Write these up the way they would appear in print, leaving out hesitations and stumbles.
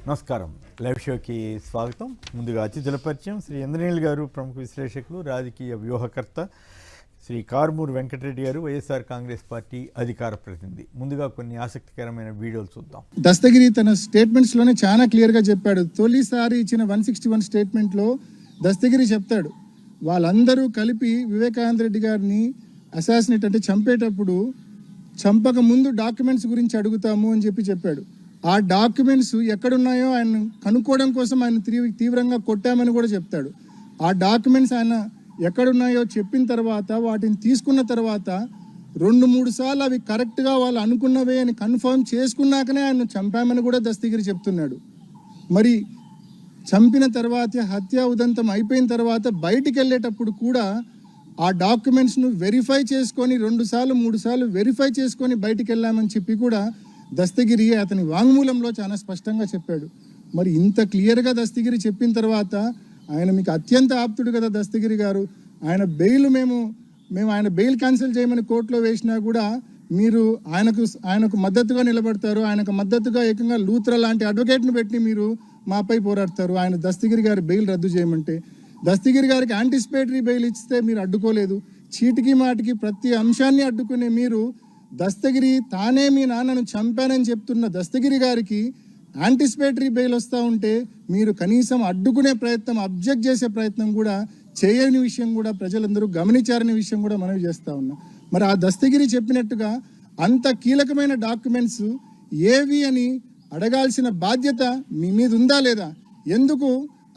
నమస్కారం. లైవ్ షోకి స్వాగతం. ముందుగా అతిథుల పరిచయం. శ్రీ ఇంద్రనీల్ గారు ప్రముఖ విశ్లేషకులు, రాజకీయ వ్యూహకర్త. శ్రీ కారుమూరు వెంకటరెడ్డి గారు వైఎస్ఆర్ కాంగ్రెస్ పార్టీ అధికార ప్రతినిధి. ముందుగా కొన్ని ఆసక్తికరమైన వీడియోలు చూద్దాం. దస్తగిరి తన స్టేట్మెంట్స్ లోనే చాలా క్లియర్ గా చెప్పాడు. తొలిసారి ఇచ్చిన 161 స్టేట్మెంట్ లో దస్తగిరి చెప్తాడు, వాళ్ళందరూ కలిపి వివేకానంద రెడ్డి గారిని అసాసినేట్ అంటే చంపేటప్పుడు చంపక ముందు డాక్యుమెంట్స్ గురించి అడుగుతాము అని చెప్పాడు. ఆ డాక్యుమెంట్స్ ఎక్కడున్నాయో ఆయన కనుక్కోవడం కోసం ఆయన తీవ్రంగా కొట్టామని కూడా చెప్తాడు. ఆ డాక్యుమెంట్స్ ఆయన ఎక్కడున్నాయో చెప్పిన తర్వాత వాటిని తీసుకున్న తర్వాత 2-3 సార్లు అవి కరెక్ట్గా వాళ్ళు అనుకున్నవే అని కన్ఫర్మ్ చేసుకున్నాకనే ఆయన చంపామని కూడా దస్తగిరి చెప్తున్నాడు. మరి చంపిన తర్వాత హత్య ఉదంతం అయిపోయిన తర్వాత బయటికి వెళ్ళేటప్పుడు కూడా ఆ డాక్యుమెంట్స్ను వెరిఫై చేసుకొని 2 సార్లు 3 సార్లు వెరిఫై చేసుకొని బయటికి వెళ్ళామని చెప్పి కూడా దస్తగిరి అతని వాంగ్మూలంలో చాలా స్పష్టంగా చెప్పాడు. మరి ఇంత క్లియర్గా దస్తగిరి చెప్పిన తర్వాత ఆయన మీకు అత్యంత ఆప్తుడు కదా దస్తగిరి గారు. ఆయన బెయిల్ మేము ఆయన బెయిల్ క్యాన్సిల్ చేయమని కోర్టులో వేసినా కూడా మీరు ఆయనకు మద్దతుగా నిలబడతారు. ఆయనకు మద్దతుగా ఏకంగా లూత్రా లాంటి అడ్వకేట్ను పెట్టి మీరు మాపై పోరాడతారు. ఆయన దస్తగిరి గారి బెయిల్ రద్దు చేయమంటే, దస్తగిరి గారికి యాంటిసిపేటరీ బెయిల్ ఇస్తే మీరు అడ్డుకోలేదు. చీటికి మాటికి ప్రతి అంశాన్ని అడ్డుకునే మీరు దస్తగిరి తానే మీ నాన్నను చంపానని చెప్తున్న దస్తగిరి గారికి యాంటిసిపేటరీ బెయిల్ వస్తూ ఉంటే మీరు కనీసం అడ్డుకునే ప్రయత్నం, అబ్జెక్ట్ చేసే ప్రయత్నం కూడా చేయని విషయం కూడా ప్రజలందరూ గమనించారనే విషయం కూడా మనవి చేస్తూ ఉన్నాం. మరి ఆ దస్తగిరి చెప్పినట్టుగా అంత కీలకమైన డాక్యుమెంట్స్ ఏవి అని అడగాల్సిన బాధ్యత మీ మీద ఉందా లేదా? ఎందుకు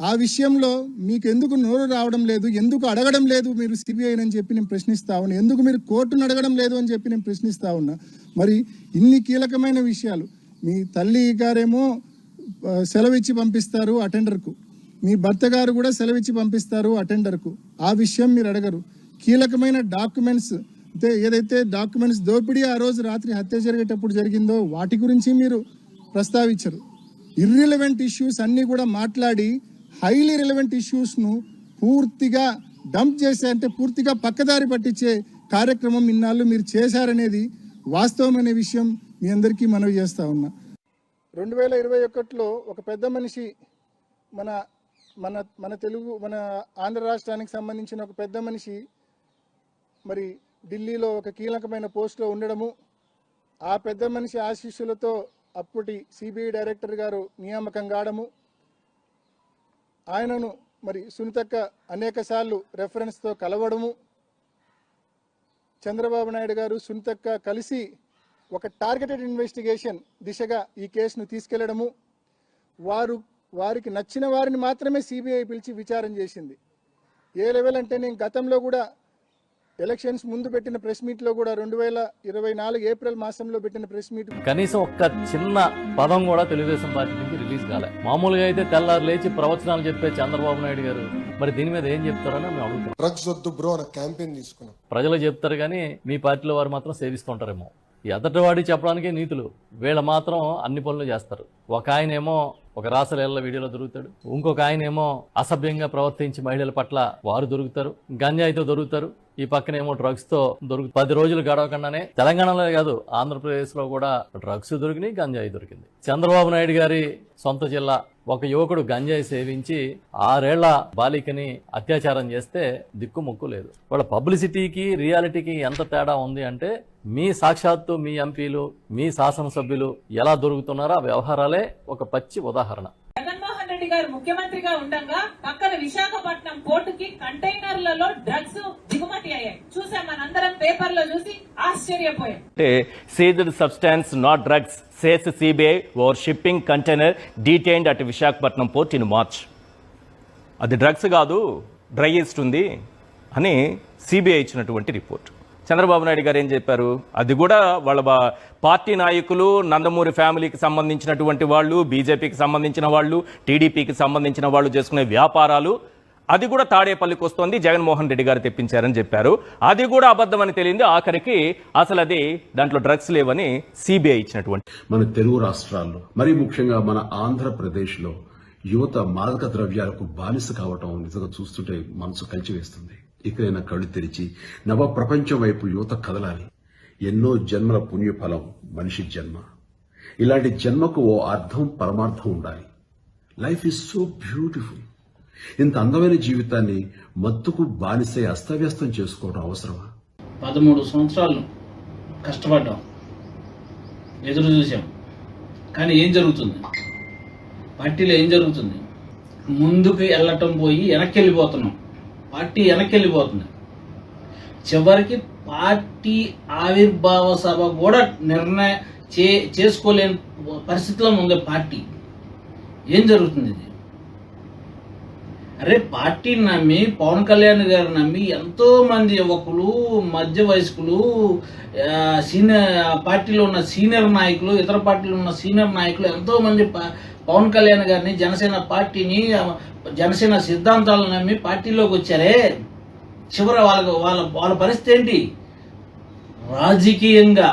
ఆ విషయంలో మీకు ఎందుకు నోరు రావడం లేదు? ఎందుకు అడగడం లేదు మీరు సిబిఐ అని చెప్పి నేను ప్రశ్నిస్తా ఉన్నా. ఎందుకు మీరు కోర్టును అడగడం లేదు అని చెప్పి నేను ప్రశ్నిస్తా ఉన్నా. మరి ఇన్ని కీలకమైన విషయాలు మీ తల్లి గారేమో సెలవిచ్చి పంపిస్తారు అటెండర్కు, మీ భర్త గారు కూడా సెలవిచ్చి పంపిస్తారు అటెండర్కు. ఆ విషయం మీరు అడగరు. కీలకమైన డాక్యుమెంట్స్ అంటే ఏదైతే డాక్యుమెంట్స్ దోపిడీ ఆ రోజు రాత్రి హత్య జరిగేటప్పుడు జరిగిందో వాటి గురించి మీరు ప్రస్తావించరు. ఇర్రిలవెంట్ ఇష్యూస్ అన్నీ కూడా మాట్లాడి హైలీ రిలవెంట్ ఇష్యూస్ను పూర్తిగా డంప్ చేసే అంటే పూర్తిగా పక్కదారి పట్టించే కార్యక్రమం ఇన్నాళ్ళు మీరు చేశారనేది వాస్తవం అనే విషయం మీ అందరికీ మనవి చేస్తూ ఉన్నా. 2021లో ఒక పెద్ద మనిషి మన మన మన తెలుగు మన ఆంధ్ర రాష్ట్రానికి సంబంధించిన ఒక పెద్ద మనిషి మరి ఢిల్లీలో ఒక కీలకమైన పోస్టులో ఉండడము, ఆ పెద్ద మనిషి ఆశీస్సులతో అప్పటి సిబిఐ డైరెక్టర్ గారు నియామకం కావడము, ఆయనను మరి సునీతక్క అనేక సార్లు రెఫరెన్స్తో కలవడము, చంద్రబాబు నాయుడు గారు సునీతక్క కలిసి ఒక టార్గెటెడ్ ఇన్వెస్టిగేషన్ దిశగా ఈ కేసును తీసుకెళ్లడము, వారికి నచ్చిన వారిని మాత్రమే సిబిఐ పిలిచి విచారణ చేసింది. ఏ లెవెల్ అంటే నేను గతంలో కూడా ఎలక్షన్స్ ముందు పెట్టిన ప్రెస్ మీట్ లో కూడా 2024 ఏప్రిల్ మాసంలో పెట్టిన ప్రెస్ మీట్ కనీసం ఒక్క చిన్న పదం కూడా తెలుగుదేశం పార్టీ నుంచి రిలీజ్ కాలే. మామూలుగా అయితే తెల్లారు లేచి ప్రవచనాలు చెప్పే చంద్రబాబు నాయుడు గారు మరి దీని మీద ఏం చెప్తారని మేము అడుగుతాం. డ్రగ్స్ వద్దు బ్రో అనే క్యాంపెయిన్ తీసుకున్నాం. ప్రజలు చెప్తారు కానీ మీ పార్టీలో వారు మాత్రం సేవిస్తుంటారేమో. ఎదటివాడి చెప్పడానికే నీతులు, వీళ్ళ మాత్రం అన్ని పనులు చేస్తారు. ఒక ఆయనేమో ఒక రాసలేళ్ల వీడియోలో దొరుకుతాడు, ఇంకొక ఆయనేమో అసభ్యంగా ప్రవర్తించి మహిళల పట్ల వారు దొరుకుతారు, గంజాయితో దొరుకుతారు, ఈ పక్కనేమో డ్రగ్స్ తో 10 రోజులు గడవకుండానే తెలంగాణలో కాదు ఆంధ్రప్రదేశ్ లో కూడా డ్రగ్స్ దొరికినాయి, గంజాయి దొరికింది. చంద్రబాబు నాయుడు గారి సొంత జిల్లా ఒక యువకుడు గంజాయి సేవించి 6 ఏళ్ల బాలికని అత్యాచారం చేస్తే దిక్కుముక్కు లేదు. వాళ్ళ పబ్లిసిటీకి రియాలిటీకి ఎంత తేడా ఉంది అంటే మీ సాక్షాత్తు మీ ఎంపీలు మీ శాసనసభ్యులు ఎలా దొరుకుతున్నారో ఆ వ్యవహారాలే ఒక పచ్చి ఉదాహరణ. జగన్మోహన్ రెడ్డి గారు ముఖ్యమంత్రిగా ఉండగా పక్కన విశాఖపట్నం పోర్టుకి కంటైనర్లలో డ్రగ్స్ దిగుమతి అయ్యాయి. చూసాం, మనందరం పేపర్లో చూసి ఆశ్చర్యపోయాం. Seized substance, not drugs, says CBI over shipping container detained at Visakhapatnam port in March. అది డ్రగ్స్ కాదు, డ్రై ఈస్ట్ ఉంది అని సిబిఐ ఇచ్చినటువంటి రిపోర్ట్. చంద్రబాబు నాయుడు గారు ఏం చెప్పారు? అది కూడా వాళ్ళ పార్టీ నాయకులు, నందమూరి ఫ్యామిలీకి సంబంధించినటువంటి వాళ్ళు, బీజేపీకి సంబంధించిన వాళ్ళు, టీడీపీకి సంబంధించిన వాళ్ళు చేసుకునే వ్యాపారాలు, అది కూడా తాడేపల్లికి వస్తోంది, జగన్మోహన్ రెడ్డి గారు తెప్పించారని చెప్పారు. అది కూడా అబద్ధమని తెలియంది. ఆఖరికి అసలు అది దాంట్లో డ్రగ్స్ లేవని సిబిఐ ఇచ్చినటువంటి. మన తెలుగు రాష్ట్రాల్లో మరీ ముఖ్యంగా మన ఆంధ్రప్రదేశ్లో యువత మాదక ద్రవ్యాలకు బానిస కావటం నిజంగా చూస్తుంటే మనసు కలిచివేస్తుంది. ఇకైనా కళ్ళు తెరిచి నవ ప్రపంచం వైపు యువత కదలాలి. ఎన్నో జన్మల పుణ్యఫలం మనిషి జన్మ. ఇలాంటి జన్మకు ఓ అర్థం పరమార్థం ఉండాలి. Life is so beautiful. ఇంత అందమైన జీవితాన్ని మత్తుకు బానిసై అస్తవ్యస్తం చేసుకోవడం అవసరమా? 13 సంవత్సరాలు కష్టపడ్డాం, ఎదురు చూసాం. కానీ ఏం జరుగుతుంది? పార్టీలో ఏం జరుగుతుంది? ముందుకు వెళ్ళటం పోయి వెనక్కి వెళ్ళిపోతున్నాం. పార్టీ వెనక్కి వెళ్ళిపోతుంది. చివరికి పార్టీ ఆవిర్భావ సభ కూడా నిర్ణయం చేసుకోలేని పరిస్థితిలో ఉంది పార్టీ. ఏం జరుగుతుంది ఇది? అరే, పార్టీని నమ్మి పవన్ కళ్యాణ్ గారు నమ్మి ఎంతో మంది యువకులు, మధ్య వయస్కులు, సీనియర్ పార్టీలో ఉన్న సీనియర్ నాయకులు, ఇతర పార్టీలో ఉన్న సీనియర్ నాయకులు ఎంతో మంది పవన్ కళ్యాణ్ గారిని, జనసేన పార్టీని, జనసేన సిద్ధాంతాలను నమ్మి పార్టీలోకి వచ్చారే. చివరి వాళ్ళ పరిస్థితి ఏంటి? రాజకీయంగా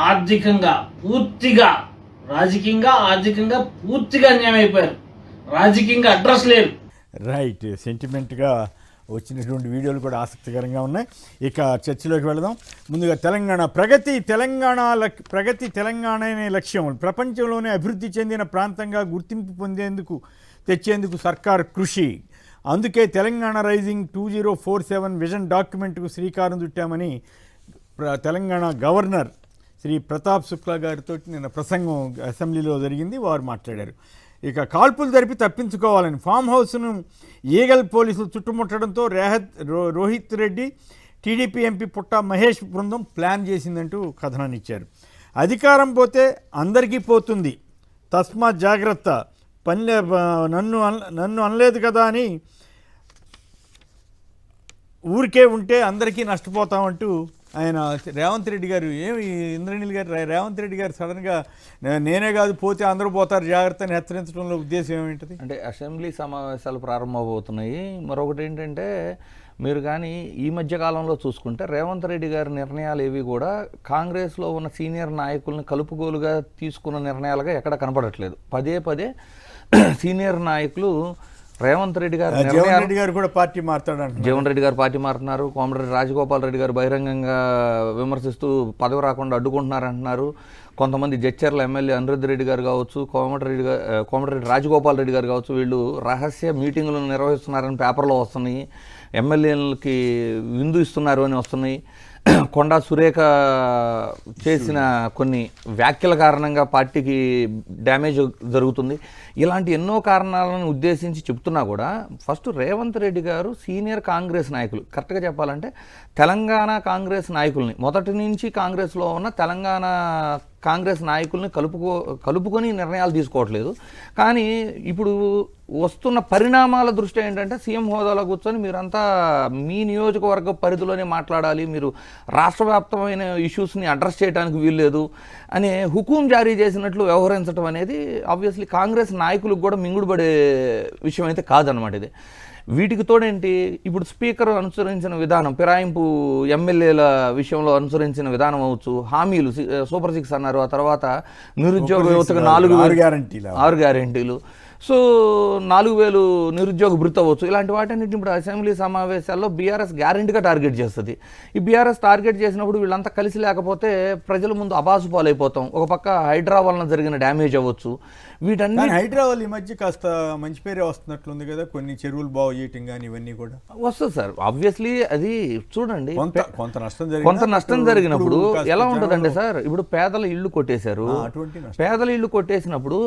ఆర్థికంగా పూర్తిగా అన్యాయం అయిపోయారు. రాజకీయంగా అడ్రస్ లేరు. రైట్. సెంటిమెంట్గా వచ్చినటువంటి వీడియోలు కూడా ఆసక్తికరంగా ఉన్నాయి. ఇక చర్చలోకి వెళదాం. ముందుగా ప్రగతి తెలంగాణ అనే లక్ష్యం ప్రపంచంలోనే అభివృద్ధి చెందిన ప్రాంతంగా గుర్తింపు తెచ్చేందుకు సర్కార్ కృషి. అందుకే తెలంగాణ రైజింగ్ 2047 విజన్ డాక్యుమెంట్కు శ్రీకారం చుట్టామని తెలంగాణ గవర్నర్ శ్రీ ప్రతాప్ శుక్లా గారితో నిన్న ప్రసంగం అసెంబ్లీలో జరిగింది. వారు మాట్లాడారు. ఇక కాల్పులు జరిపి తప్పించుకోవాలని ఫామ్ హౌస్ను ఈగల్ పోలీసులు చుట్టుముట్టడంతో రోహిత్ రెడ్డి, టీడీపీ ఎంపీ పుట్ట మహేష్ బృందం ప్లాన్ చేసిందంటూ కథనాన్ని ఇచ్చారు. అధికారం పోతే అందరికీ పోతుంది, తస్మాత్ జాగ్రత్త, నన్ను అనలేదు కదా అని ఊరికే ఉంటే అందరికీ నష్టపోతామంటూ ఆయన రేవంత్ రెడ్డి గారు ఇంద్రనీల్ గారు రేవంత్ రెడ్డి గారు సడన్గా నేనే కాదు పోతే అందరూ పోతారు జాగ్రత్త అని హెచ్చరించడంలో ఉద్దేశం ఏమిటది? అంటే అసెంబ్లీ సమావేశాలు ప్రారంభమవుతున్నాయి. మరొకటి ఏంటంటే, మీరు కానీ ఈ మధ్య కాలంలో చూసుకుంటే రేవంత్ రెడ్డి గారి నిర్ణయాలు ఏవి కూడా కాంగ్రెస్లో ఉన్న సీనియర్ నాయకులను కలుపుగోలుగా తీసుకున్న నిర్ణయాలుగా ఎక్కడ కనపడట్లేదు. పదే సీనియర్ నాయకులు రేవంత్ రెడ్డి గారు జగన్ రెడ్డి గారు కూడా పార్టీ మారుతాడు, జగన్ రెడ్డి గారు పార్టీ మారుతున్నారు. కోమటిరెడ్డి రాజగోపాల్ రెడ్డి గారు బహిరంగంగా విమర్శిస్తూ పదవి రాకుండా అడ్డుకుంటున్నారు అంటున్నారు. కొంతమంది జడ్చర్ల ఎమ్మెల్యే అనిరుద్ధ్ రెడ్డి గారు కావచ్చు, కోమటిరెడ్డి రాజగోపాల్ రెడ్డి గారు కావచ్చు, వీళ్ళు రహస్య మీటింగులను నిర్వహిస్తున్నారని పేపర్లో వస్తున్నాయి. ఎమ్మెల్యేలకి విందు ఇస్తున్నారు అని వస్తున్నాయి. కొండా సురేఖ చేసిన కొన్ని వ్యాఖ్యల కారణంగా పార్టీకి డ్యామేజ్ జరుగుతుంది. ఇలాంటి ఎన్నో కారణాలను ఉద్దేశించి చెప్తున్నా కూడా ఫస్ట్ రేవంత్ రెడ్డి గారు సీనియర్ కాంగ్రెస్ నాయకులు, కరెక్ట్గా చెప్పాలంటే తెలంగాణ కాంగ్రెస్ నాయకుల్ని, మొదటి నుంచి కాంగ్రెస్లో ఉన్న తెలంగాణ కాంగ్రెస్ నాయకుల్ని కలుపుకొని నిర్ణయాలు తీసుకోవట్లేదు. కానీ ఇప్పుడు వస్తున్న పరిణామాల దృష్ట్యా ఏంటంటే సీఎం హోదాలో కూర్చొని మీరంతా మీ నియోజకవర్గ పరిధిలోనే మాట్లాడాలి, మీరు రాష్ట్ర వ్యాప్తమైన ఇష్యూస్ని అడ్రస్ చేయడానికి వీల్లేదు అనే హుకుం జారీ చేసినట్లు వ్యవహరించడం అనేది ఆబ్వియస్లీ కాంగ్రెస్ నాయకులకు కూడా మింగుడుపడే విషయం అయితే కాదనమాట ఇది. వీటికి తోడేంటి, ఇప్పుడు స్పీకర్ అనుసరించిన విధానం, ఫిరాయింపు ఎమ్మెల్యేల విషయంలో అనుసరించిన విధానం అవచ్చు, హామీలు సూపర్ 6 అన్నారు, ఆ తర్వాత నిరుద్యోగ యువతకు 6 గ్యారెంటీలు, సో 4000 నిరుద్యోగ భృతి అవ్వచ్చు. ఇలాంటి వాటన్నిటిని ఇప్పుడు అసెంబ్లీ సమావేశాల్లో బీఆర్ఎస్ గ్యారెంటీగా టార్గెట్ చేస్తుంది. ఈ బీఆర్ఎస్ టార్గెట్ చేసినప్పుడు వీళ్ళంతా కలిసి లేకపోతే ప్రజల ముందు అబాసు పాలైపోతాం. ఒక పక్క హైడ్రా వలన జరిగిన డ్యామేజ్ అవ్వచ్చు. వీటన్ని హైడ్రా వల్ల ఈ మధ్య కాస్త మంచి పేరే వస్తున్నట్లుంది కదా, కొన్ని చెరువులు బాగు చేయటం కానీ ఇవన్నీ కూడా వస్తుంది సార్. ఆబ్వియస్లీ అది చూడండి, కొంత నష్టం జరిగినప్పుడు ఎలా ఉంటుందంటే సార్, ఇప్పుడు పేదల ఇళ్ళు కొట్టేశారు. పేదల ఇళ్ళు కొట్టేసినప్పుడు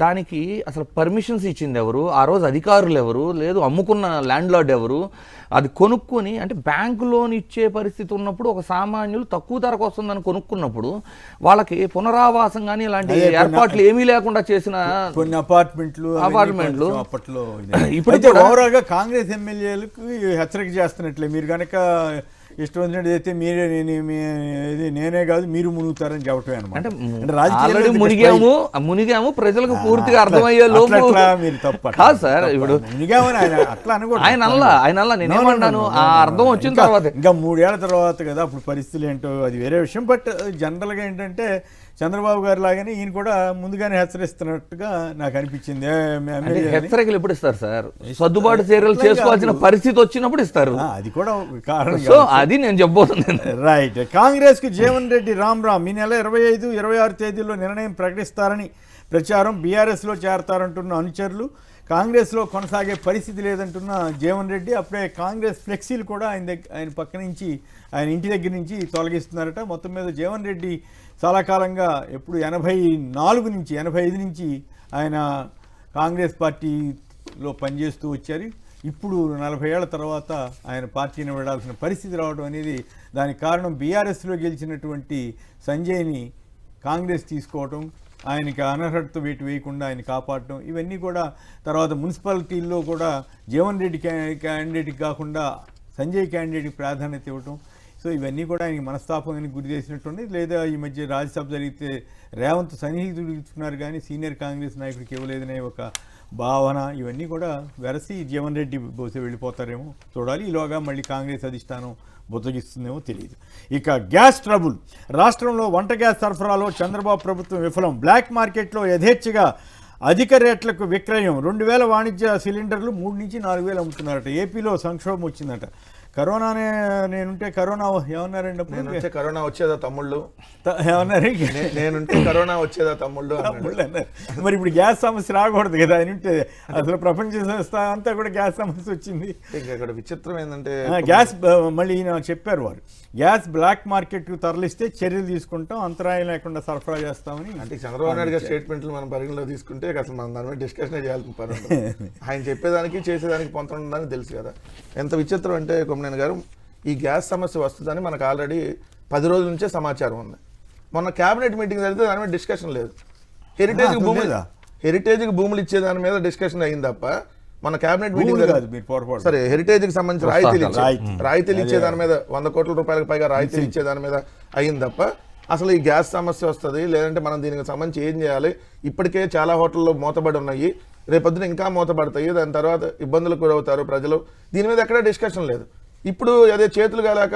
దానికి అసలు పర్మిషన్స్ ఇచ్చింది ఎవరు, ఆ రోజు అధికారులు ఎవరు, లేదు అమ్ముకున్న ల్యాండ్ లార్డ్ ఎవరు, అది కొనుక్కొని అంటే బ్యాంకు లోన్ ఇచ్చే పరిస్థితి ఉన్నప్పుడు ఒక సామాన్యులు తక్కువ ధరకు వస్తుందని కొనుక్కున్నప్పుడు వాళ్ళకి పునరావాసం కానీ ఇలాంటి ఏర్పాట్లు ఏమీ లేకుండా చేసిన కొన్ని అపార్ట్మెంట్లు అప్పట్లో ఇప్పుడు ఓవరాల్ గా కాంగ్రెస్ ఎమ్మెల్యేలకు హెచ్చరిక చేస్తున్నట్లే, మీరు కనుక ఇష్టం వచ్చినట్టు అయితే మీరే నేనే కాదు మీరు మునుగుతారని చెప్పటమే అనమాట. మునిగాము ప్రజలకు పూర్తిగా అర్థమయ్యే లోపు మీరు తప్ప కాదు సార్. ఇప్పుడు మునిగామని అట్లా అనకూడదు. ఆయన నేనేమన్నాను, ఆ అర్థం వచ్చిన తర్వాత ఇంకా 3 ఏళ్ల తర్వాత కదా, అప్పుడు పరిస్థితులు ఏంటో అది వేరే విషయం. బట్ జనరల్గా ఏంటంటే చంద్రబాబు గారు లాగానే ఈయన కూడా ముందుగానే హెచ్చరిస్తున్నట్టుగా నాకు అనిపించింది. అంటే హెచ్చరికలు ఎప్పుడు ఇస్తారు సార్? సర్దుబాటు చర్యలు చేసుకోవాల్సిన పరిస్థితి వచ్చినప్పుడు ఇస్తారు. అది కూడా ఒక కారణం. సో అది నేను చెప్పబోతుంది. రైట్. కాంగ్రెస్ కు జీవన్ రెడ్డి రామ్ ఈ నెల 25, 26 తేదీల్లో నిర్ణయం ప్రకటిస్తారని ప్రచారం. బీఆర్ఎస్లో చేరతారంటున్న అనుచరులు, కాంగ్రెస్లో కొనసాగే పరిస్థితి లేదంటున్న జీవన్ రెడ్డి. అప్పుడే కాంగ్రెస్ ఫ్లెక్సీలు కూడా ఆయన పక్క నుంచి, ఆయన ఇంటి దగ్గర నుంచి తొలగిస్తున్నారట. మొత్తం మీద జీవన్ రెడ్డి చాలా కాలంగా, ఎప్పుడు 85 నుంచి ఆయన కాంగ్రెస్ పార్టీలో పనిచేస్తూ వచ్చారు. ఇప్పుడు 40 ఏళ్ల తర్వాత ఆయన పార్టీని విడాల్సిన పరిస్థితి రావడం అనేది దానికి కారణం బీఆర్ఎస్లో గెలిచినటువంటి సంజయ్ని కాంగ్రెస్ తీసుకోవటం, ఆయనకి అనర్హత వేటు వేయకుండా ఆయన కాపాడటం, ఇవన్నీ కూడా. తర్వాత మున్సిపాలిటీల్లో కూడా జీవన్ రెడ్డి క్యాండిడేట్కి కాకుండా సంజయ్ క్యాండిడేట్కి ప్రాధాన్యత ఇవ్వటం. సో ఇవన్నీ కూడా ఆయనకి మనస్తాపానికి గురి చేసినట్టుంది. లేదా ఈ మధ్య రాజ్యసభ జరిగితే రేవంత్ సన్నిహితుడు ఇస్తున్నారు కానీ సీనియర్ కాంగ్రెస్ నాయకుడికి ఇవ్వలేదనే ఒక భావన, ఇవన్నీ కూడా వెరసి జీవన్ రెడ్డి బహుశా వెళ్ళిపోతారేమో చూడాలి. ఈలోగా మళ్ళీ కాంగ్రెస్ అధిష్టానం బుద్ధగిస్తుందేమో తెలియదు. ఇక గ్యాస్ ట్రబుల్. రాష్ట్రంలో వంట గ్యాస్ సరఫరాలో చంద్రబాబు ప్రభుత్వం విఫలం. బ్లాక్ మార్కెట్లో యథేచ్ఛగా అధిక రేట్లకు విక్రయం. 2000 వాణిజ్య సిలిండర్లు 3 నుంచి 4000 అమ్ముతున్నారట. ఏపీలో సంక్షోభం వచ్చిందట. కరోనానే నేనుంటే కరోనా ఏమన్నారండి? నేనుంటే కరోనా వచ్చేదా తమ్ముళ్ళు ఏమన్నారు? నేనుంటే కరోనా వచ్చేదా తమ్ముళ్ళు అన్నారు. మరి ఇప్పుడు గ్యాస్ సమస్య రాకూడదు కదా ఆయన ఉంటే. అసలు ప్రపంచ సంస్థ అంతా కూడా గ్యాస్ సమస్య వచ్చింది. ఇంకా ఇక్కడ విచిత్రం ఏంటంటే గ్యాస్ మళ్ళీ ఈయన చెప్పారు, వారు గ్యాస్ బ్లాక్ మార్కెట్కు తరలిస్తే చర్యలు తీసుకుంటాం, అంతరాయం లేకుండా సరఫరా చేస్తామని. అంటే చంద్రబాబు నాయుడు గారి స్టేట్మెంట్లు మనం పరిగణలో తీసుకుంటే అసలు మనం దాని మీద డిస్కషన్ చేయాల్సిన పని ఉంటుంది. ఆయన చెప్పేదానికి చేసేదానికి పొంత ఉందని తెలుసు కదా. ఎంత విచిత్రం అంటే కొమ్మనేని గారు, ఈ గ్యాస్ సమస్య వస్తుందని మనకు ఆల్రెడీ 10 రోజుల నుంచే సమాచారం ఉంది. మొన్న క్యాబినెట్ మీటింగ్ జరిగితే దాని మీద డిస్కషన్ లేదు. హెరిటేజ్కి భూములు ఇచ్చే దాని మీద డిస్కషన్ అయింది తప్ప మన క్యాబినెట్ మీటింగ్ సరే హెరిటేజ్కి సంబంధించి రాయితీలు ఇచ్చే దాని మీద 100 కోట్ల రూపాయలకు పైగా రాయితీలు ఇచ్చే దాని మీద అయింది తప్ప అసలు ఈ గ్యాస్ సమస్య వస్తుంది లేదంటే మనం దీనికి సంబంధించి ఏం చేయాలి, ఇప్పటికే చాలా హోటల్లో మూతబడి ఉన్నాయి, రేపొద్దున ఇంకా మూతపడతాయి, దాని తర్వాత ఇబ్బందులకు గురవుతారు ప్రజలు, దీని మీద ఎక్కడా డిస్కషన్ లేదు. ఇప్పుడు అదే చేతులు కాలేక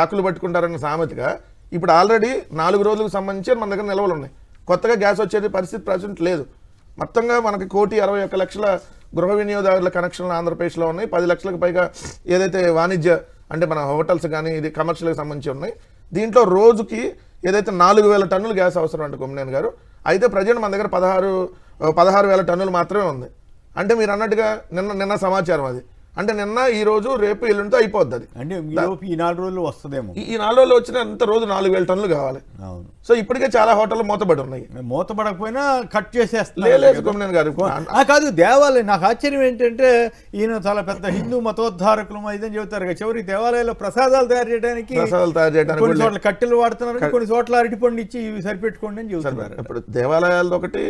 ఆకులు పట్టుకుంటారన్న సామెతగా ఇప్పుడు ఆల్రెడీ 4 రోజులకు సంబంధించి మన దగ్గర నిల్వలు ఉన్నాయి. కొత్తగా గ్యాస్ వచ్చే పరిస్థితి ప్రజెంట్ లేదు. మొత్తంగా మనకి 1,61,00,000 గృహ వినియోగదారుల కనెక్షన్లు ఆంధ్రప్రదేశ్లో ఉన్నాయి. 10 లక్షలకు పైగా ఏదైతే వాణిజ్య అంటే మన హోటల్స్ కానీ ఇది కమర్షియల్కి సంబంధించి ఉన్నాయి. దీంట్లో రోజుకి ఏదైతే 4,000 టన్నులు గ్యాస్ అవసరం అంటే కొమ్మనేని గారు, అయితే ప్రజెంట్ మన దగ్గర 16,000 టన్నులు మాత్రమే ఉంది. అంటే మీరు అన్నట్టుగా నిన్న సమాచారం అది. అంటే నిన్న, ఈ రోజు, రేపు, ఎల్లుండితో అయిపోద్ది అది. అంటే ఈ 4 రోజులు వస్తుందేమో. ఈ 4 రోజులు వచ్చినంత రోజు 4,000 టన్నులు కావాలి. సో ఇప్పటికే చాలా హోటళ్ళు మూతపడి ఉన్నాయి. మూతపడకపోయినా కట్ చేసేస్తారు గారు కాదు. దేవాలయం నాకు ఆశ్చర్యం ఏంటంటే ఈయన చాలా పెద్ద హిందూ మతోద్ధారకులు ఇదని చెబుతారు. చివరికి దేవాలయంలో ప్రసాదాలు తయారు చేయడానికి కొన్ని చోట్ల కట్టెలు వాడుతున్నారు, కొన్ని చోట్ల అరటిపండు ఇచ్చి సరిపెట్టుకోండి అని చెబుతున్నారు. ఇప్పుడు దేవాలయాలతో ఒకటి,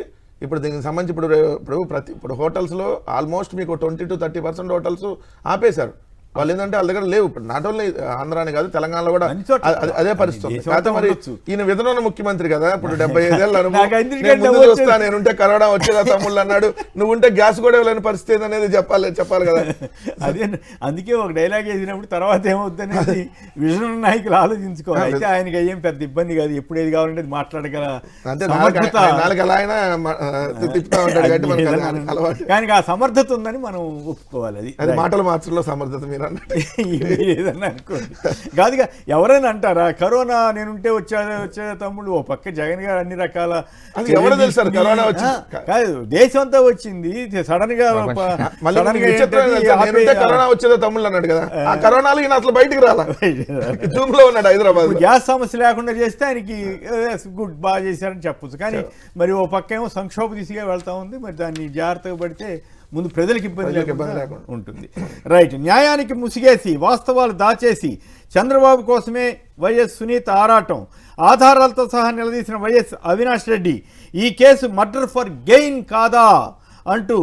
ఇప్పుడు దీనికి సంబంధించి ఇప్పుడు హోటల్స్లో ఆల్మోస్ట్ మీకు 20 to 30% హోటల్స్ ఆపేశారు. వాళ్ళు ఏంటంటే వాళ్ళ దగ్గర లేవు. ఇప్పుడు నాట్ ఓన్లీ ఆంధ్రాని కాదు, తెలంగాణలో కూడా అదే పరిస్థితి. కాకపోతే మరి ఈయన విధంగా ముఖ్యమంత్రి కదా, ఇప్పుడు 75 ఏళ్ళ అనుభవం, నేనుంటే కరోనా వచ్చేదా తమ్ముళ్ళు అన్నాడు, నువ్వుంటే గ్యాస్ కూడా ఇవ్వలేని పరిస్థితి అనేది చెప్పాలి కదా. అదే అందుకే ఒక డైలాగ్ వేసినప్పుడు తర్వాత ఏమవుతుందనేది విజన్ నాయకులు ఆలోచించుకోవాలి. అయితే ఆయనకి ఏం పెద్ద ఇబ్బంది కాదు, ఎప్పుడు ఏది కావాలంటే మాట్లాడగల కానీ ఆ సమర్థత ఉందని మనం ఒప్పుకోవాలి. అది మాటల మాత్రంలో సమర్థత మీరు ఏదన్నా అనుకోండి. కాదుగా ఎవరైనా అంటారా కరోనా నేనుంటే వచ్చే తమ్ముడు, ఓ పక్క జగన్ గారు అన్ని రకాల కాదు దేశం అంతా వచ్చింది సడన్ గా కరోనా వచ్చేదో తమ్ముళ్ళు అన్నాడు కదా, ఆ కరోనాలో ఈయన అసలు బయటికి రాలా, ఉన్నాడు హైదరాబాద్. గ్యాస్ సమస్య లేకుండా చేస్తే ఆయనకి గుడ్ బాగా చేశారని చెప్పొచ్చు. కానీ మరి ఓ పక్క ఏమో సంక్షోభ దిశగా వెళ్తా ఉంది. మరి దాన్ని జాగ్రత్తగా పడితే ముందు ప్రజలకు ఇబ్బంది లేకుండా ఉంటుంది. రైట్. న్యాయానికి ముసిగేసి వాస్తవాలు దాచేసి చంద్రబాబు కోసమే వైఎస్ సునీత ఆరాటం. ఆధారాలతో సహా నిలదీసిన వైఎస్ అవినాష్ రెడ్డి ఈ కేసు మర్డర్ ఫర్ గెయిన్ కాదా అంటూ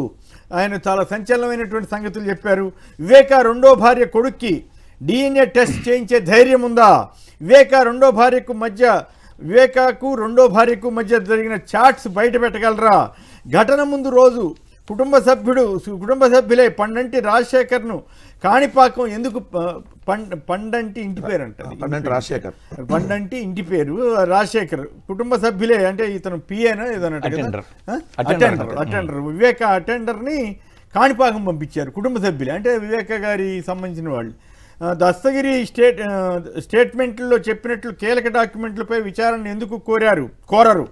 ఆయన చాలా సంచలనమైనటువంటి సంగతులు చెప్పారు. వివేక రెండో భార్య కొడుక్కి DNA టెస్ట్ చేయించే ధైర్యం ఉందా? వివేకాకు రెండో భార్యకు మధ్య జరిగిన చాట్స్ బయట పెట్టగలరా? ఘటన ముందు రోజు కుటుంబ సభ్యులే పండంటి రాజశేఖర్ను కాణిపాకం ఎందుకు పండంటి ఇంటి పేరు అంటారు, పండంటి ఇంటి పేరు రాజశేఖర్ కుటుంబ సభ్యులే అంటే ఇతను పిఏనా ఏదన్నట్టు అటెండర్ వివేక అటెండర్ని కాణిపాకం పంపించారు కుటుంబ సభ్యులే, అంటే వివేక గారి సంబంధించిన వాళ్ళు. దస్తగిరి స్టేట్మెంట్లో చెప్పినట్లు కీలక డాక్యుమెంట్లపై విచారణ ఎందుకు కోరరు?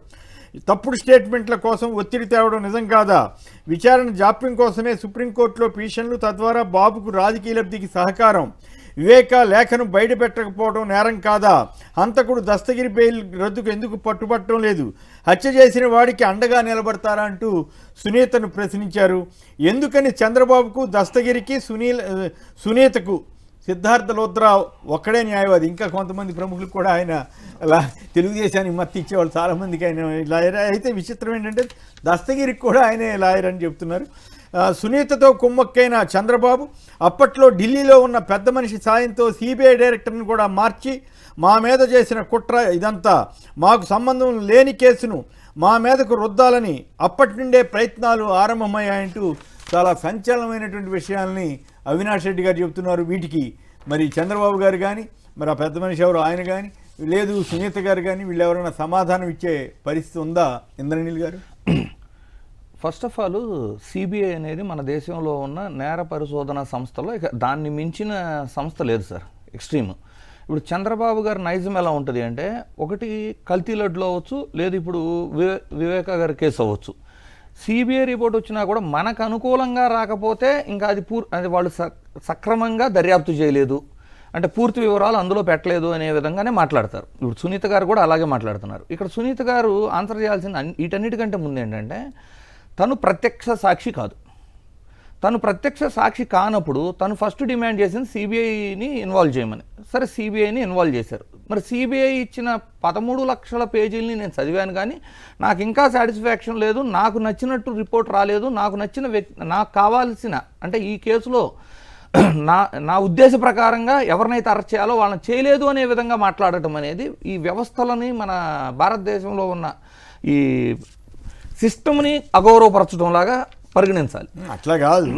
తప్పుడు స్టేట్మెంట్ల కోసం ఒత్తిడి తేవడం నిజం కాదా? విచారణ జాప్యం కోసమే సుప్రీంకోర్టులో పిటిషన్లు, తద్వారా బాబుకు రాజకీయ లబ్ధికి సహకారం. వివేక లేఖను బయటపెట్టకపోవడం నేరం కాదా? హంతకుడు దస్తగిరి బెయిల్ రద్దుకు ఎందుకు పట్టుబట్టడం లేదు? హత్య చేసిన వాడికి అండగా నిలబడతారా అంటూ సునీతను ప్రశ్నించారు. ఎందుకని చంద్రబాబుకు దస్తగిరికి సునీతకు సిద్ధార్థ లోత్రా ఒక్కడే న్యాయవాది, ఇంకా కొంతమంది ప్రముఖులకు కూడా ఆయన తెలుగుదేశానికి మద్దతు ఇచ్చేవాళ్ళు చాలామందికి ఆయన లాయర్. అయితే విచిత్రం ఏంటంటే దస్తగిరికి కూడా ఆయనే లాయర్ అని చెప్తున్నారు. సునీతతో కుమ్మక్కైన చంద్రబాబు అప్పట్లో ఢిల్లీలో ఉన్న పెద్ద మనిషి సాయంతో సిబిఐ డైరెక్టర్ని కూడా మార్చి మా మీద చేసిన కుట్ర ఇదంతా, మాకు సంబంధం లేని కేసును మా మీదకు రుద్దాలని అప్పటి నుండే ప్రయత్నాలు ఆరంభమయ్యాయంటూ చాలా సంచలనమైనటువంటి విషయాల్ని అవినాష్ రెడ్డి గారు చెబుతున్నారు. వీటికి మరి చంద్రబాబు గారు కానీ, మరి ఆ పెద్ద మనిషి ఎవరు ఆయన కానీ, లేదు సునీత గారు కానీ, వీళ్ళు ఎవరైనా సమాధానం ఇచ్చే పరిస్థితి ఉందా ఇంద్రనీల్ గారు? ఫస్ట్ ఆఫ్ ఆల్ సిబిఐ అనేది మన దేశంలో ఉన్న నేర పరిశోధన సంస్థలో ఇక దాన్ని మించిన సంస్థ లేదు సార్. ఎక్స్ట్రీమ్. ఇప్పుడు చంద్రబాబు గారి నైజం ఎలా ఉంటుంది అంటే, ఒకటి కల్తీ లడ్లు అవ్వచ్చు, లేదు ఇప్పుడు వివేక గారి కేసు అవ్వచ్చు. సిబిఐ రిపోర్ట్ వచ్చినా కూడా మనకు అనుకూలంగా రాకపోతే ఇంకా అది వాళ్ళు సక్రమంగా దర్యాప్తు చేయలేదు అంటే పూర్తి వివరాలు అందులో పెట్టలేదు అనే విధంగానే మాట్లాడతారు. ఇప్పుడు సునీత గారు కూడా అలాగే మాట్లాడుతున్నారు. ఇక్కడ సునీత గారు ఆన్సర్ చేయాల్సిన వీటన్నిటికంటే ముందు ఏంటంటే, తను ప్రత్యక్ష సాక్షి కాదు. తను ప్రత్యక్ష సాక్షి కానప్పుడు తను ఫస్ట్ డిమాండ్ చేసింది సిబిఐని ఇన్వాల్వ్ చేయమని. సరే, సిబిఐని ఇన్వాల్వ్ చేశారు. మరి సిబిఐ ఇచ్చిన 13 లక్షల పేజీలని నేను చదివాను, కానీ నాకు ఇంకా సాటిస్ఫాక్షన్ లేదు, నాకు నచ్చినట్టు రిపోర్ట్ రాలేదు, నాకు కావాల్సిన అంటే ఈ కేసులో నా ఉద్దేశ ప్రకారంగా ఎవరినైతే అరెస్ట్ చేయాలో వాళ్ళని చేయలేదు అనే విధంగా మాట్లాడటం అనేది ఈ వ్యవస్థలని, మన భారతదేశంలో ఉన్న ఈ సిస్టమ్ని అగౌరవపరచడం లాగా పరిగణించాలి. అట్లా కాదు,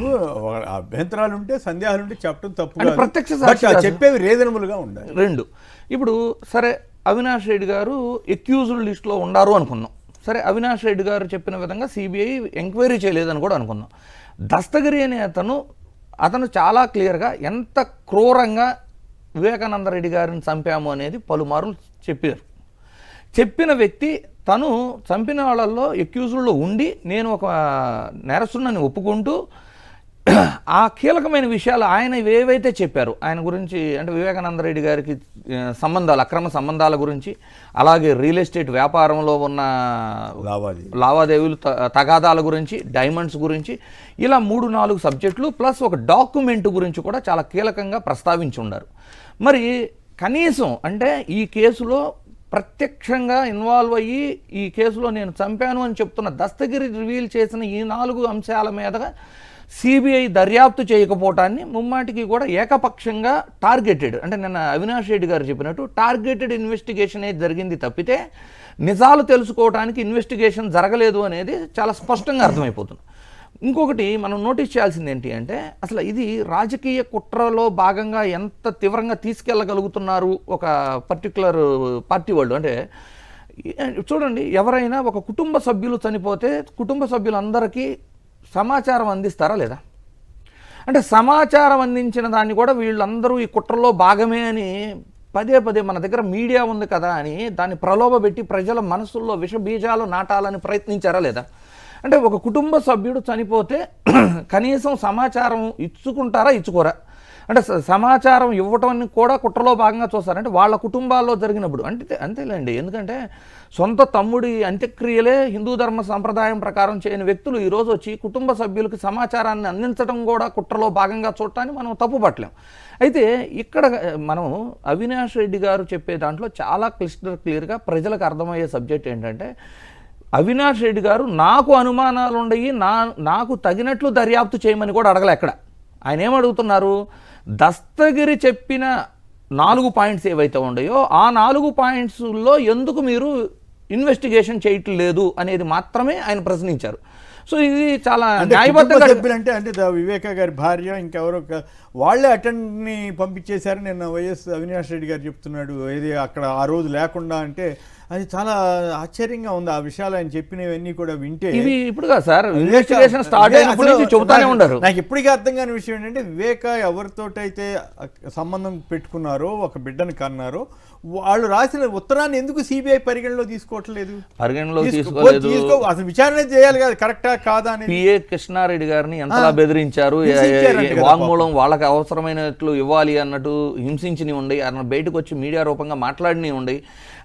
అభ్యంతరాలు ఉంటే సందేహాలు ఉంటే చెప్పడం తప్పు, ప్రత్యక్ష చెప్పేవి రీజనబుల్గా ఉండాలి. రెండు, ఇప్పుడు సరే అవినాష్ రెడ్డి గారు ఎక్యూజ్డ్ లిస్టులో ఉండారు అనుకున్నాం. సరే, అవినాష్ రెడ్డి గారు చెప్పిన విధంగా సిబిఐ ఎంక్వైరీ చేయలేదని కూడా అనుకున్నాం. దస్తగిరి అనే అతను చాలా క్లియర్గా ఎంత క్రూరంగా వివేకానంద రెడ్డి గారిని చంపాము అనేది పలుమార్లు చెప్పిన వ్యక్తి తను చంపిన వాళ్ళల్లో ఎక్యూజ్డ్లో ఉండి నేను ఒక నేరస్తుడిని ఒప్పుకుంటూ ఆ కీలకమైన విషయాలు ఆయన ఏవైతే చెప్పారు ఆయన గురించి, అంటే వివేకానంద రెడ్డి గారికి సంబంధాలు, అక్రమ సంబంధాల గురించి, అలాగే రియల్ ఎస్టేట్ వ్యాపారంలో ఉన్న లావాదేవీలు, తగాదాల గురించి, డైమండ్స్ గురించి, ఇలా 3-4 సబ్జెక్టులు ప్లస్ ఒక డాక్యుమెంట్ గురించి కూడా చాలా కీలకంగా ప్రస్తావించి ఉన్నారు. మరి కనీసం అంటే ఈ కేసులో ప్రత్యక్షంగా ఇన్వాల్వ్ అయ్యి ఈ కేసులో నేను చంపాను అని చెప్తున్న దస్తగిరి రివీల్ చేసిన ఈ 4 అంశాల మీద సిబిఐ దర్యాప్తు చేయకపోవటాన్ని ముమ్మాటికి కూడా ఏకపక్షంగా టార్గెటెడ్, అంటే నిన్న అవినాష్ రెడ్డి గారు చెప్పినట్టు టార్గెటెడ్ ఇన్వెస్టిగేషన్ అనేది జరిగింది తప్పితే నిజాలు తెలుసుకోవడానికి ఇన్వెస్టిగేషన్ జరగలేదు అనేది చాలా స్పష్టంగా అర్థమైపోతుంది. ఇంకొకటి మనం నోటీస్ చేయాల్సింది ఏంటి అంటే, అసలు ఇది రాజకీయ కుట్రలో భాగంగా ఎంత తీవ్రంగా తీసుకెళ్ళగలుగుతున్నారు ఒక పర్టికులర్ పార్టీ వాళ్ళు. అంటే చూడండి, ఎవరైనా ఒక కుటుంబ సభ్యులు చనిపోతే కుటుంబ సభ్యులందరికీ సమాచారం అందిస్తారా లేదా? అంటే సమాచారం అందించిన దాన్ని కూడా వీళ్ళందరూ ఈ కుట్రలో భాగమే అని పదే మన దగ్గర మీడియా ఉంది కదా అని దాన్ని ప్రలోభపెట్టి ప్రజల మనసుల్లో విషబీజాలు నాటాలని ప్రయత్నించారా లేదా? అంటే ఒక కుటుంబ సభ్యుడు చనిపోతే కనీసం సమాచారం ఇచ్చుకుంటారా, ఇచ్చుకోరా? అంటే సమాచారం ఇవ్వటాన్ని కూడా కుట్రలో భాగంగా చూస్తారంటే వాళ్ళ కుటుంబాల్లో జరిగినప్పుడు అంతేలేండి. ఎందుకంటే సొంత తమ్ముడి అంత్యక్రియలే హిందూ ధర్మ సంప్రదాయం ప్రకారం చేయని వ్యక్తులు ఈరోజు వచ్చి కుటుంబ సభ్యులకి సమాచారాన్ని అందించడం కూడా కుట్రలో భాగంగా చూడటాన్ని మనం తప్పుపట్టలేం. అయితే ఇక్కడ మనం అవినాష్ రెడ్డి గారు చెప్పే దాంట్లో చాలా క్లియర్గా ప్రజలకు అర్థమయ్యే సబ్జెక్ట్ ఏంటంటే, అవినాష్ రెడ్డి గారు నాకు అనుమానాలు ఉండయి, నాకు తగినట్లు దర్యాప్తు చేయమని కూడా అడగలే. ఎక్కడ ఆయన ఏమడుగుతున్నారు, దస్తగిరి చెప్పిన 4 పాయింట్స్ ఏవైతే ఉన్నాయో ఆ 4 పాయింట్స్లో ఎందుకు మీరు ఇన్వెస్టిగేషన్ చేయట్లేదు అనేది మాత్రమే ఆయన ప్రశ్నించారు. సో ఇది చాలా అంటే న్యాయబద్ధంగా సభ్యులంటే అంటే వివేక గారి భార్య ఇంకెవరో వాళ్ళే అటెండ్ని పంపించేశారు నిన్న వైఎస్ అవినాష్ రెడ్డి గారు చెప్తున్నాడు. ఏది అక్కడ ఆ రోజు లేకుండా అంటే అది చాలా ఆశ్చర్యంగా ఉంది. ఆ విషయాలు ఆయన చెప్పినవన్నీ కూడా వింటే ఇవి ఇప్పుడు కాదు సార్, ఇన్వెస్టిగేషన్ స్టార్ట్ అయినప్పటి నుంచి చెబుతానే ఉండరు. నాకు ఇప్పటికీ అర్థం కాని విషయం ఏంటంటే వివేక ఎవరితోటైతే సంబంధం పెట్టుకున్నారో ఒక బిడ్డను కన్నారో వాళ్ళు రాసిన ఉత్తరాన్ని ఎందుకు సిబిఐ పరిగణలో తీసుకోవట్లేదు? పరిగణలో తీసుకోలేదు. అసలు విచారణ చేయాలి కదా, కరెక్టా కాదా అని. పిఏ కృష్ణారెడ్డి గారిని ఎంతలా బెదిరించారు, వాంగ్మూలం వాళ్ళకి అవసరమైనట్లు ఇవ్వాలి అన్నట్టు హింసించిని ఉండి ఆయన బయటకు వచ్చి మీడియా రూపంగా మాట్లాడిని ఉండి.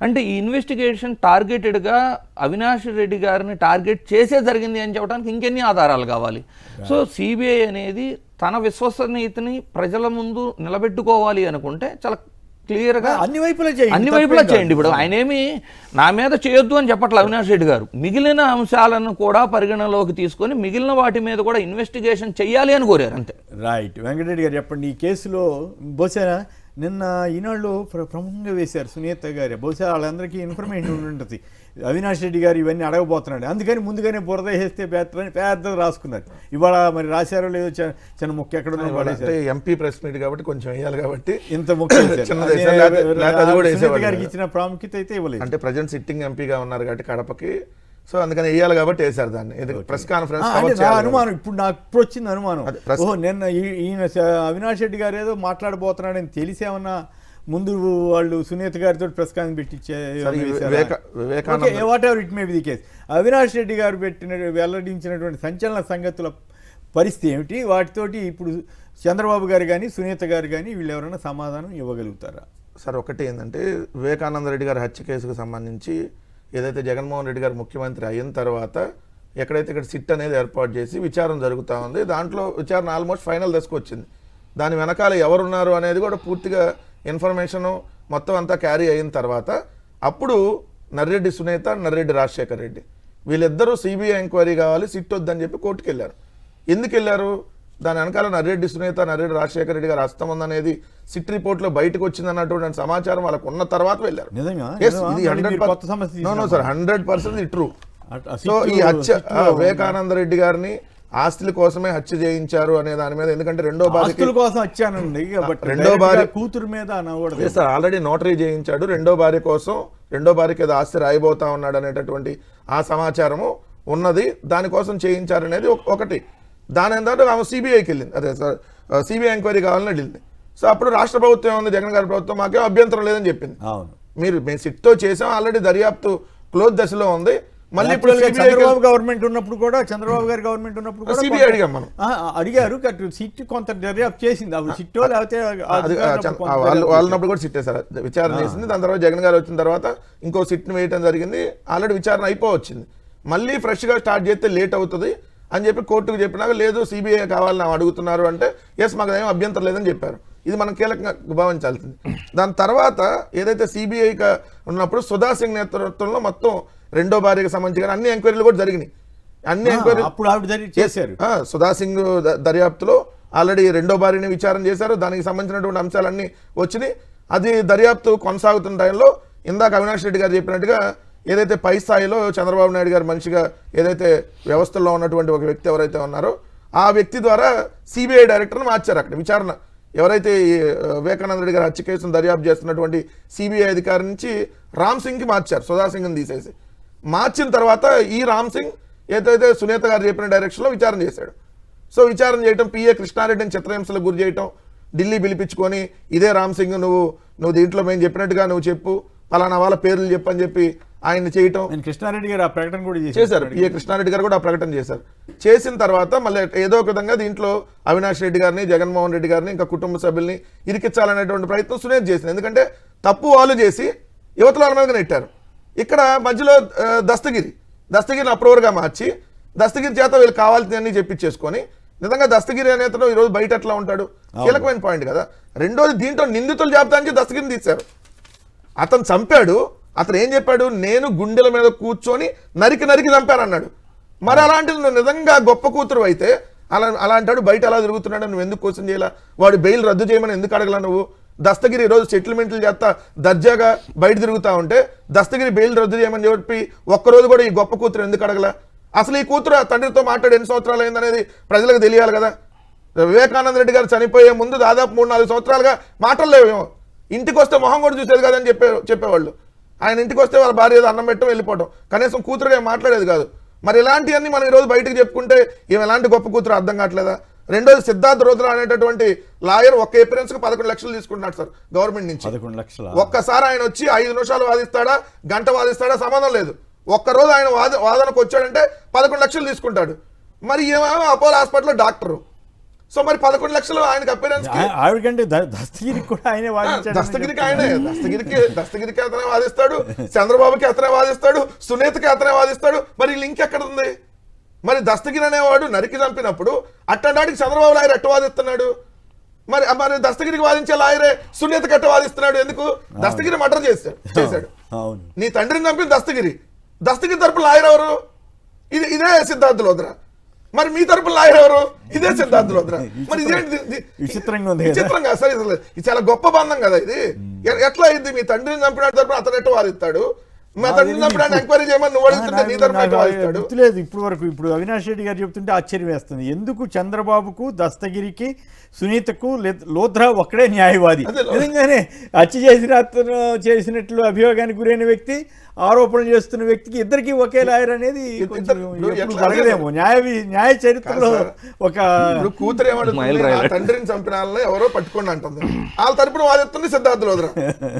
అంటే ఈ ఇన్వెస్టిగేషన్ టార్గెటెడ్గా అవినాష్ రెడ్డి గారిని టార్గెట్ చేసే జరిగింది అని చెప్పడానికి ఇంకెన్ని ఆధారాలు కావాలి? సో సిబిఐ అనేది తన విశ్వసనీయతని ప్రజల ముందు నిలబెట్టుకోవాలి అనుకుంటే చాలా క్లియర్గా అన్ని వైపులా చేయండి. ఇప్పుడు ఆయన ఏమి నా మీద చేయొద్దు అని చెప్పట్లే అవినాష్ రెడ్డి గారు, మిగిలిన అంశాలను కూడా పరిగణలోకి తీసుకొని మిగిలిన వాటి మీద కూడా ఇన్వెస్టిగేషన్ చేయాలి అని కోరారు అంతే. రైట్. వెంకటరెడ్డి గారు చెప్పండి, ఈ కేసులో బహుశా నిన్న ఈనాళ్ళు ప్రముఖంగా వేశారు సునీత గారు. బహుశా వాళ్ళందరికీ ఇన్ఫర్మేషన్ ఉంటుంది అవినాష్ రెడ్డి గారు ఇవన్నీ అడగబోతున్నాడు, అందుకని ముందుగానే బురద వేస్తే పెద్ద రాసుకున్నారు. ఇవాళ మరి రాశారో లేదో చిన్న ముఖ్య ఎక్కడ ఎంపీ ప్రెస్ మీట్ కాబట్టి కొంచెం వేయాలి కాబట్టి ఇంత ముఖ్యం గారికి ఇచ్చిన ప్రాముఖ్యత అయితే ఇవ్వలేదు. అంటే ప్రజెంట్ సిట్టింగ్ ఎంపీగా ఉన్నారు కాబట్టి కడపకి, సో అందుకని వేయాలి కాబట్టి వేశారు దాన్ని. ప్రెస్ కాన్ఫరెన్స్ అనుమానం ఇప్పుడు నాకు ఇప్పుడు వచ్చింది అనుమానం. నిన్న ఈయన అవినాష్ రెడ్డి గారు ఏదో మాట్లాడబోతున్నాడని తెలిసేమన్నా ముందు వాళ్ళు సునీత గారితో ప్రెస్ కాన్ఫరెన్స్ పెట్టించే what ever it may be the case. Avinash Reddy గారు వెల్లడించినటువంటి సంచలన సంగతుల పరిస్థితి ఏమిటి, వాటితోటి ఇప్పుడు చంద్రబాబు గారు కానీ సునీత గారు కానీ వీళ్ళు ఎవరైనా సమాధానం ఇవ్వగలుగుతారా? సార్ ఒకటి ఏంటంటే వివేకానంద రెడ్డి గారి హత్య కేసుకు సంబంధించి ఏదైతే జగన్మోహన్ రెడ్డి గారు ముఖ్యమంత్రి అయిన తర్వాత ఎక్కడైతే ఇక్కడ సిట్ అనేది ఏర్పాటు చేసి విచారణ జరుగుతూ ఉంది, దాంట్లో విచారణ ఆల్మోస్ట్ ఫైనల్ దశకు వచ్చింది. దాని వెనకాల ఎవరున్నారు అనేది కూడా పూర్తిగా ఇన్ఫర్మేషను మొత్తం అంతా క్యారీ అయిన తర్వాత అప్పుడు నర్రెడ్డి సునీత, నర్రెడ్డి రాజశేఖర్ రెడ్డి వీళ్ళిద్దరూ సిబిఐ ఎంక్వైరీ కావాలి, సిట్ వద్దని చెప్పి కోర్టుకు వెళ్ళారు. ఎందుకు వెళ్ళారు? దాని వెనకాల నర్రెడ్డి సునీత, నర్రెడ్డి రాజశేఖర రెడ్డి గారు హస్తం ఉందనేది సిట్ రిపోర్ట్లో బయటకు వచ్చింది అన్నటువంటి సమాచారం వాళ్ళకు ఉన్న తర్వాత వెళ్ళారు. ఇది 100% ట్రూ. సో ఈ హత్య వివేకానంద రెడ్డి గారిని ఆస్తుల కోసమే హత్య చేయించారు అనే దాని మీద, ఎందుకంటే రెండో భార్య కూతురు మీద ఆల్రెడీ నోటరీ చేయించాడు, రెండో భార్య కోసం రెండో భార్యకి ఏదో ఆస్తి రాయిపోతా ఉన్నాడు అనేటటువంటి ఆ సమాచారము ఉన్నది, దానికోసం చేయించారనేది ఒకటి. దాని ఏంటంటే ఆమె సిబిఐకి వెళ్ళింది, అదే సార్ సిబిఐ ఎంక్వైరీ కావాలని వెళ్ళింది. సో అప్పుడు రాష్ట్ర ప్రభుత్వం ఏముంది, జగన్ గారి ప్రభుత్వం మాకేం అభ్యంతరం లేదని చెప్పింది. మేము సిట్తో చేసాం, ఆల్రెడీ దర్యాప్తు క్లోజ్ దశలో ఉంది. మళ్ళీ ఇప్పుడు చంద్రబాబు గవర్నమెంట్ ఉన్నప్పుడు కూడా, చంద్రబాబు గారి గవర్నమెంట్ ఉన్నప్పుడు కూడా సిబిఐ అడిగాం మనం, అడిగారు సిట్ కొంత దర్యాప్తు చేసింది. అప్పుడు సిట్టో లేకపోతే వాళ్ళన్నప్పుడు కూడా సిట్టే సార్ విచారణ చేసింది. దాని తర్వాత జగన్ గారు వచ్చిన తర్వాత ఇంకో సిట్ని వేయటం జరిగింది. ఆల్రెడీ విచారణ అయిపోవచ్చింది. మళ్ళీ ఫ్రెష్గా స్టార్ట్ చేస్తే లేట్ అవుతుంది అని చెప్పి కోర్టుకు చెప్పినాక లేదు సిబిఐ కావాలని అడుగుతున్నారు అంటే ఎస్ మాకు ఏం అభ్యంతరం లేదని చెప్పారు. ఇది మనం కీలకంగా భావించాల్సింది. దాని తర్వాత ఏదైతే సిబిఐగా ఉన్నప్పుడు సుధా సింగ్ నేతృత్వంలో మొత్తం రెండో భార్యకు సంబంధించి అన్ని ఎంక్వైరీలు కూడా జరిగినాయి. అన్ని ఎంక్వైరీలు చేశారు. సుధా సింగ్ దర్యాప్తులో ఆల్రెడీ రెండో భార్యని విచారణ చేశారు, దానికి సంబంధించినటువంటి అంశాలన్నీ వచ్చినాయి. అది దర్యాప్తు కొనసాగుతున్న టైంలో ఇందాక అవినాష్ రెడ్డి గారు చెప్పినట్టుగా ఏదైతే పై స్థాయిలో చంద్రబాబు నాయుడు గారు మనిషిగా ఏదైతే వ్యవస్థల్లో ఉన్నటువంటి ఒక వ్యక్తి ఎవరైతే ఉన్నారో ఆ వ్యక్తి ద్వారా సిబిఐ డైరెక్టర్ని మార్చారు. అక్కడ విచారణ ఎవరైతే వివేకానంద రెడ్డి గారి హత్య కేసును దర్యాప్తు చేస్తున్నటువంటి సిబిఐ అధికారి నుంచి రామ్ సింగ్కి మార్చారు, సుధా సింగ్ని తీసేసి. మార్చిన తర్వాత ఈ రామ్ సింగ్ ఏదైతే సునీత గారు చెప్పిన డైరెక్షన్లో విచారణ చేశాడు. సో విచారణ చేయటం, పిఏ కృష్ణారెడ్డిని చిత్రహింసలకు గురి చేయటం, ఢిల్లీ పిలిపించుకొని ఇదే రామ్ సింగ్ నువ్వు దీంట్లో మేము చెప్పినట్టుగా నువ్వు చెప్పు, పలానా వాళ్ళ పేర్లు చెప్పని చెప్పి ఆయన చేయటం. కృష్ణారెడ్డి గారు ఆ ప్రకటన కూడా చేశారు, పిఏ కృష్ణారెడ్డి గారు కూడా ఆ ప్రకటన చేశారు. చేసిన తర్వాత మళ్ళీ ఏదో ఒక విధంగా దీంట్లో అవినాష్ రెడ్డి గారిని, జగన్మోహన్ రెడ్డి గారిని, ఇంకా కుటుంబ సభ్యుల్ని ఇరికించాలనేటువంటి ప్రయత్నం సునీత చేసింది. ఎందుకంటే తప్పు వాళ్ళు చేసి యువతల వాళ్ళ మీద నెట్టారు. ఇక్కడ మధ్యలో దస్తగిరిని అప్రూవర్గా మార్చి దస్తగిరి చేత వీళ్ళు కావాల్సిందని చెప్పించేసుకొని, నిజంగా దస్తగిరి అనేతను ఈరోజు బయట ఎట్లా ఉంటాడు, కీలకమైన పాయింట్ కదా. రెండోది దీంట్లో నిందితుల జాబితానికి దస్తగిరిని తీశారు. అతను చంపాడు, అతను ఏం చెప్పాడు, నేను గుండెల మీద కూర్చొని నరికి చంపానన్నాడు. మరి అలాంటిది నువ్వు నిజంగా గొప్ప కూతురు అయితే అలా అంటాడు, బయట అలా తిరుగుతున్నాడు, నువ్వు ఎందుకు క్వశ్చన్ చేయాల, వాడు బెయిల్ రద్దు చేయమని ఎందుకు అడగల నువ్వు? దస్తగిరి ఈరోజు సెటిల్మెంట్లు చేస్తా దర్జాగా బయట తిరుగుతూ ఉంటే దస్తగిరి బెయిల్ రద్దు చేయమని చెప్పి ఒక్కరోజు కూడా ఈ గొప్ప కూతురు ఎందుకు అడగల? అసలు ఈ కూతురు ఆ తండ్రితో మాట్లాడి ఎన్ని సంవత్సరాలు అయిందనేది ప్రజలకు తెలియాలి కదా. వివేకానంద రెడ్డి గారు చనిపోయే ముందు దాదాపు 3-4 సంవత్సరాలుగా మాటల్లేవేమో. ఇంటికి వస్తే మొహం కూడా చూసేది కాదని చెప్పేవాళ్ళు. ఆయన ఇంటికి వస్తే వాళ్ళ భార్య ఏదో అన్నం పెట్టడం వెళ్ళిపోవడం, కనీసం కూతురుగా మాట్లాడేది కాదు. మరి ఇలాంటివన్నీ మనం ఈరోజు బయటకు చెప్పుకుంటే ఈమె ఎలాంటి గొప్ప కూతురు అర్థం కావట్లేదా? రెండోది సిద్ధార్థ రుద్ర అనేటటువంటి లాయర్ ఒక్క అపిరెన్స్కి 11 లక్షలు తీసుకుంటున్నాడు సార్ గవర్నమెంట్ నుంచి. 11 లక్షలు. ఒక్కసారి ఆయన వచ్చి 5 నిమిషాలు వాదిస్తాడా, గంట వాదిస్తాడా, సంబంధం లేదు. ఒక్కరోజు ఆయన వాదనకు వచ్చాడంటే 11 లక్షలు తీసుకుంటాడు. మరి ఏమేమో అపోలో హాస్పిటల్లో డాక్టరు. సో మరి 11 లక్షలు ఆయనకి అపిరెన్స్, ఆవిడకంటే దస్తగిరికి కూడా ఆయనే వాదించాడు. దస్తగిరికి అతనే వాదిస్తాడు, చంద్రబాబుకి అతనే వాదిస్తాడు, సునీతకి అతనే వాదిస్తాడు. మరి లింక్ ఎక్కడ ఉంది? మరి దస్తగిరి అనేవాడు నరికి చంపినప్పుడు అట్టడానికి చంద్రబాబు లాయర్ ఎట్ట వాదిస్తున్నాడు? మరి మరి దస్తగిరికి వాదించే లాయరే సునీతకి ఎట్ట వాదిస్తున్నాడు? ఎందుకు? దస్తగిరి మర్డర్ చేశాడు. నీ తండ్రిని చంపిన దస్తగిరి తరపు లాయర్ ఎవరు? ఇదే సిద్ధార్థ లోద్రా. మరి మీ తరపు లాయర్ ఎవరు? ఇదే సిద్ధార్థ లోద్రా. మరి ఇదేంటి విచిత్రంగా సార్? ఇది చాలా గొప్ప బంధం కదా ఇది. ఎట్లా అయింది? మీ తండ్రిని చంపిన తరపున అతను ఎట్ట వాదిస్తాడు, మా తండ్రిని చంపిన ఎంక్వైరీ చేయమని నువ్వు అడుగుతుంటే నీ తరపున ఎట్ట వాదిస్తాడు? గుర్తులేదు ఇప్పుడు అవినాష్ రెడ్డి గారు చెప్తుంటే ఆశ్చర్యం వేస్తుంది. ఎందుకు చంద్రబాబుకు, దస్తగిరికి, సునీతకు లోధ్రా ఒక్కడే న్యాయవాది? నిజంగానే హత్య చేసినట్లు అభియోగానికి గురైన వ్యక్తి, ఆరోపణలు చేస్తున్న వ్యక్తికి ఇద్దరికి ఒకే లాయర్ అనేది జరగదేమో న్యాయ చరిత్రలో. ఒక కూతురు ఏమంటుంది, తండ్రిని చంపిన వాళ్ళని ఎవరో పట్టుకోండి అంటుంది. వాళ్ళ తరపున వాదిస్తుంది సిద్ధార్థ లోద్రా.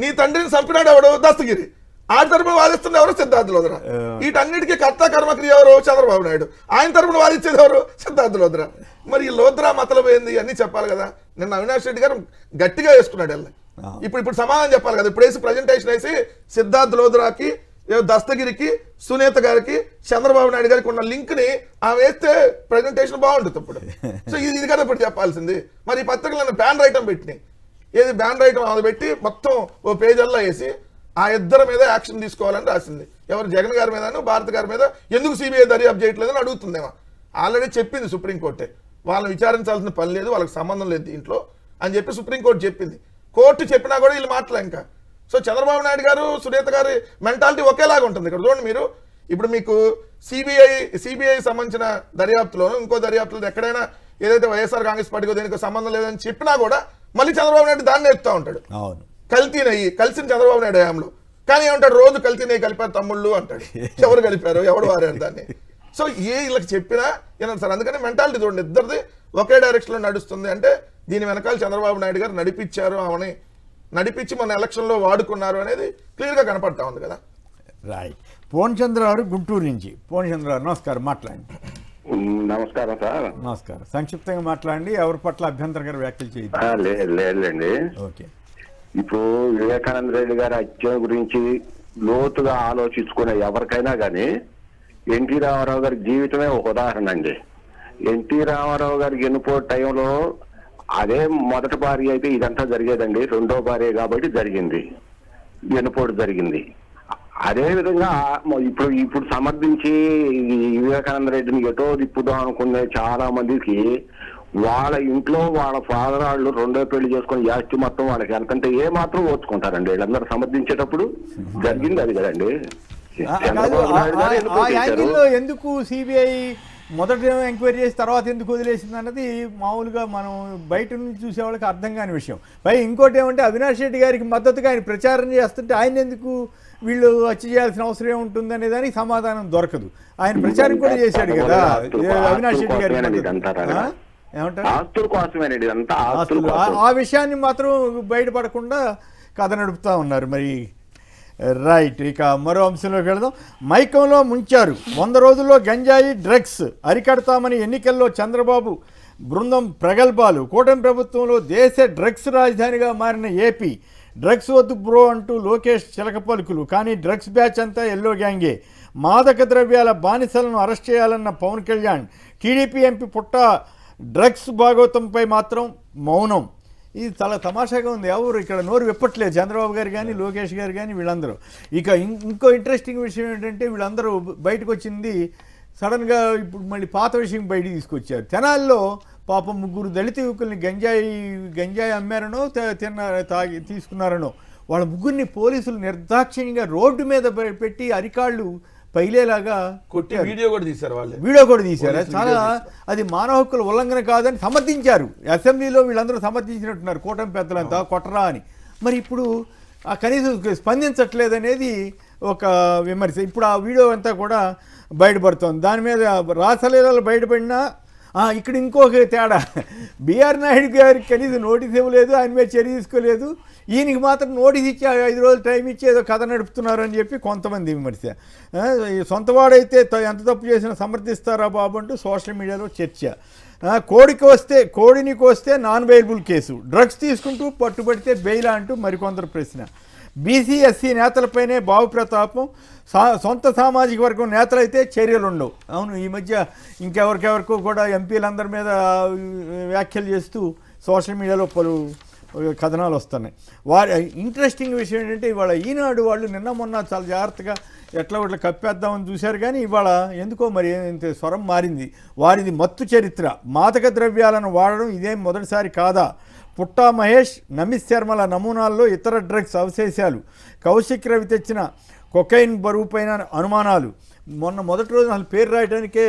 నీ తండ్రిని చంపినాడు ఎవడు? దస్తగిరి. ఆ తరపున వాదిస్తుంది ఎవరు? సిద్ధార్థ లోద్రా. వీటన్నిటికీ కర్త కర్మక్రియ ఎవరు? చంద్రబాబు నాయుడు. ఆయన తరపున వాదించేది ఎవరు? సిద్ధార్థ లోద్రా. మరి ఈ లోద్రా మతలబ్ ఏంది అన్నీ చెప్పాలి కదా. నిన్న అవినాష్ రెడ్డి గారు గట్టిగా వేసుకున్నాడు వెళ్ళి. ఇప్పుడు సమాధానం చెప్పాలి కదా. ఇప్పుడు వేసి ప్రజెంటేషన్ వేసి సిద్ధార్థ లోద్రాకి, దస్తగిరికి, సునీత గారికి, చంద్రబాబు నాయుడు గారికి ఉన్న లింక్ ని ఆమె వేస్తే ప్రజెంటేషన్ బాగుంటుంది. ఇప్పుడు సో ఇది కదా ఇప్పుడు చెప్పాల్సింది. మరి ఈ పత్రికలను బ్యాన్ రైటం పెట్టినాయి. ఏది బ్యాన్ రైటం అది పెట్టి మొత్తం ఓ పేజల్లో వేసి ఆ ఇద్దరి మీద యాక్షన్ తీసుకోవాలని రాసింది. ఎవరు? జగన్ గారి మీద, భారత్ గారి మీద. ఎందుకు సిబిఐ దర్యాప్తు చేయట్లేదని అడుగుతుందేమో. ఆల్రెడీ చెప్పింది సుప్రీంకోర్టే, వాళ్ళని విచారించాల్సిన పని లేదు, వాళ్ళకి సంబంధం లేదు దీంట్లో అని చెప్పి సుప్రీంకోర్టు చెప్పింది. కోర్టు చెప్పినా కూడా వీళ్ళు మాటలే ఇంకా. సో చంద్రబాబు నాయుడు గారు, సునీత గారి మెంటాలిటీ ఒకేలాగా ఉంటుంది. ఇక్కడ చూడండి మీరు, ఇప్పుడు మీకు సిబిఐ సంబంధించిన దర్యాప్తులోను ఇంకో దర్యాప్తులో ఎక్కడైనా ఏదైతే వైఎస్ఆర్ కాంగ్రెస్ పార్టీకి దీనికి సంబంధం లేదని చెప్పినా కూడా మళ్ళీ చంద్రబాబు నాయుడు దాన్ని ఎత్తుతా ఉంటాడు. కల్తీ నెయ్యి కలిసిన చంద్రబాబు నాయుడు హయాంలో. కానీ ఏమంటాడు? రోజు కల్తీ నెయ్యి కలిపారు తమ్ముళ్ళు అంటాడు. ఎవరు కలిపారు, ఎవడు వారారు దాన్ని? సో వీళ్ళకి చెప్పినా ఏమన్నా సార్. అందుకని మెంటాలిటీ చూడండి, ఇద్దరిది ఒకే డైరెక్షన్లో నడుస్తుంది. అంటే దీని వెనకాల చంద్రబాబు నాయుడు గారు నడిపించారు, ఆమెని నడిపించి మన ఎలక్షన్లో వాడుకున్నారు అనేది క్లియర్గా కనపడతా ఉంది కదా. రైట్. పూర్ణచంద్ర గారు గుంటూరు నుంచి. పూర్ణచంద్ర గారు నమస్కారం, మాట్లాడండి. నమస్కారం సార్. నమస్కారం. సంక్షిప్తంగా మాట్లాడండి, ఎవరి పట్ల అభ్యంతరకర వ్యాఖ్యలు చేయండి. లేదండి. ఓకే. ఇప్పుడు వివేకానంద రెడ్డి గారి హత్య గురించి లోతుగా ఆలోచించుకునే ఎవరికైనా కానీ ఎన్టీ రామారావు గారి జీవితమే ఒక ఉదాహరణ అండి. ఎన్టీ రామారావు గారికి ఎన్నుకో టైంలో అదే మొదటి భార్య అయితే ఇదంతా జరిగేదండి. రెండో భార్య కాబట్టి జరిగింది, వెన్నుపోటు జరిగింది. అదే విధంగా ఇప్పుడు సమర్థించి వివేకానంద రెడ్డిని ఎటో తిప్పుదాం అనుకునే చాలా మందికి వాళ్ళ ఇంట్లో వాళ్ళ ఫాదర్ వాళ్ళు రెండో పెళ్లి చేసుకుని యాస్తి మొత్తం వాళ్ళకి ఎంతంటే ఏ మాత్రం ఓర్చుకుంటారండి. వీళ్ళందరూ సమర్థించేటప్పుడు జరిగింది అది కదండి. ఎందుకు సిబిఐ మొదట ఎంక్వైరీ చేసి తర్వాత ఎందుకు వదిలేసింది అన్నది మామూలుగా మనం బయట నుంచి చూసేవాళ్ళకి అర్థం కాని విషయం. పై ఇంకోటి ఏమంటే అవినాష్ రెడ్డి గారికి మద్దతుగా ఆయన ప్రచారం చేస్తుంటే ఆయన ఎందుకు వీళ్ళు హత్య చేయాల్సిన అవసరం ఏముంటుంది అనే దానికి సమాధానం దొరకదు. ఆయన ప్రచారం కూడా చేశాడు కదా అవినాష్ రెడ్డి గారికి. ఏమంటారు? ఆ విషయాన్ని మాత్రం బయటపడకుండా కథ నడుపుతా ఉన్నారు మరి. రైట్. ఇక మరో అంశంలోకి వెళదాం. మైకంలో ముంచారు, 100 రోజుల్లో గంజాయి డ్రగ్స్ అరికడతామని ఎన్నికల్లో చంద్రబాబు బృందం ప్రగల్భాలు. కూటమి ప్రభుత్వంలో దేశ డ్రగ్స్ రాజధానిగా మారిన ఏపీ. డ్రగ్స్ వద్దు బ్రో అంటూ లోకేష్ చిలక పలుకులు. కానీ డ్రగ్స్ బ్యాచ్ అంతా ఎల్లో గ్యాంగే. మాదక ద్రవ్యాల బానిసలను అరెస్ట్ చేయాలన్న పవన్ కళ్యాణ్. టీడీపీ ఎంపీ పుట్ట డ్రగ్స్ భాగవతంపై మాత్రం మౌనం. ఇది చాలా తమాషాగా ఉంది. ఎవరు ఇక్కడ నోరు విప్పట్లేదు, చంద్రబాబు గారు కానీ లోకేష్ గారు కానీ వీళ్ళందరూ. ఇక ఇంకో ఇంట్రెస్టింగ్ విషయం ఏంటంటే వీళ్ళందరూ బయటకు వచ్చింది సడన్గా ఇప్పుడు మళ్ళీ పాత విషయం బయటికి తీసుకొచ్చారు. తెనాల్లో పాపం 3 దళిత యువకుల్ని గంజాయి అమ్మారనో తీసుకున్నారనో వాళ్ళ 3 పోలీసులు నిర్దాక్షిణ్యంగా రోడ్డు మీద పెట్టి అరికాళ్ళు పైలేలాగా కొట్టి వీడియో కూడా తీశారు వాళ్ళు. వీడియో కూడా తీశారు. చాలా అది మానవ హక్కుల ఉల్లంఘన కాదని సమర్థించారు. అసెంబ్లీలో వీళ్ళందరూ సమర్థించినట్టున్నారు కూటమి పెద్దలంతా కొట్టరా అని. మరి ఇప్పుడు కనీసం స్పందించట్లేదనేది ఒక విమర్శ. ఇప్పుడు ఆ వీడియో అంతా కూడా బయటపడుతోంది. దాని మీద రాసలీలలు బయటపడినా ఇక్కడ ఇంకొక తేడా, బిఆర్ నాయుడు గారికి కనీసం నోటీస్ ఇవ్వలేదు, ఆయన మీద చర్య తీసుకోలేదు. ఈయనకి మాత్రం నోటీస్ ఇచ్చి 5 రోజులు టైం ఇచ్చి ఏదో కథ నడుపుతున్నారని చెప్పి కొంతమంది విమర్శ. సొంతవాడైతే ఎంత తప్పు చేసినా సమర్థిస్తారా బాబు అంటూ సోషల్ మీడియాలో చర్చ. కోడిని కోస్తే నాన్ బెయిలబుల్ కేసు, డ్రగ్స్ తీసుకుంటూ పట్టుబడితే బెయిలా అంటూ మరికొందరు ప్రశ్న. బీసీ ఎస్సీ నేతలపైనే బాబు ప్రతాపం, సొంత సామాజిక వర్గం నేతలైతే చర్యలు ఉండవు. అవును, ఈ మధ్య ఇంకెవరికెవరికో కూడా ఎంపీలందరి మీద వ్యాఖ్యలు చేస్తూ సోషల్ మీడియాలో పలు కథనాలు వస్తున్నాయి. ఇంట్రెస్టింగ్ విషయం ఏంటంటే ఇవాళ ఈనాడు వాళ్ళు నిన్న మొన్న చాలా జాగ్రత్తగా ఎట్లా కప్పేద్దామని చూశారు, కానీ ఇవాళ ఎందుకో మరి ఇంత స్వరం మారింది. వారిది మత్తు చరిత్ర, మాదక ద్రవ్యాలను వాడడం ఇదేం మొదటిసారి కాదా, పుట్టా మహేష్, నమిత్ శర్మల నమూనాల్లో ఇతర డ్రగ్స్ అవశేషాలు, కౌశిక్ రవి తెచ్చిన కొకైన్ బరువుపైన అనుమానాలు. మొదటి రోజు అసలు పేరు రాయడానికే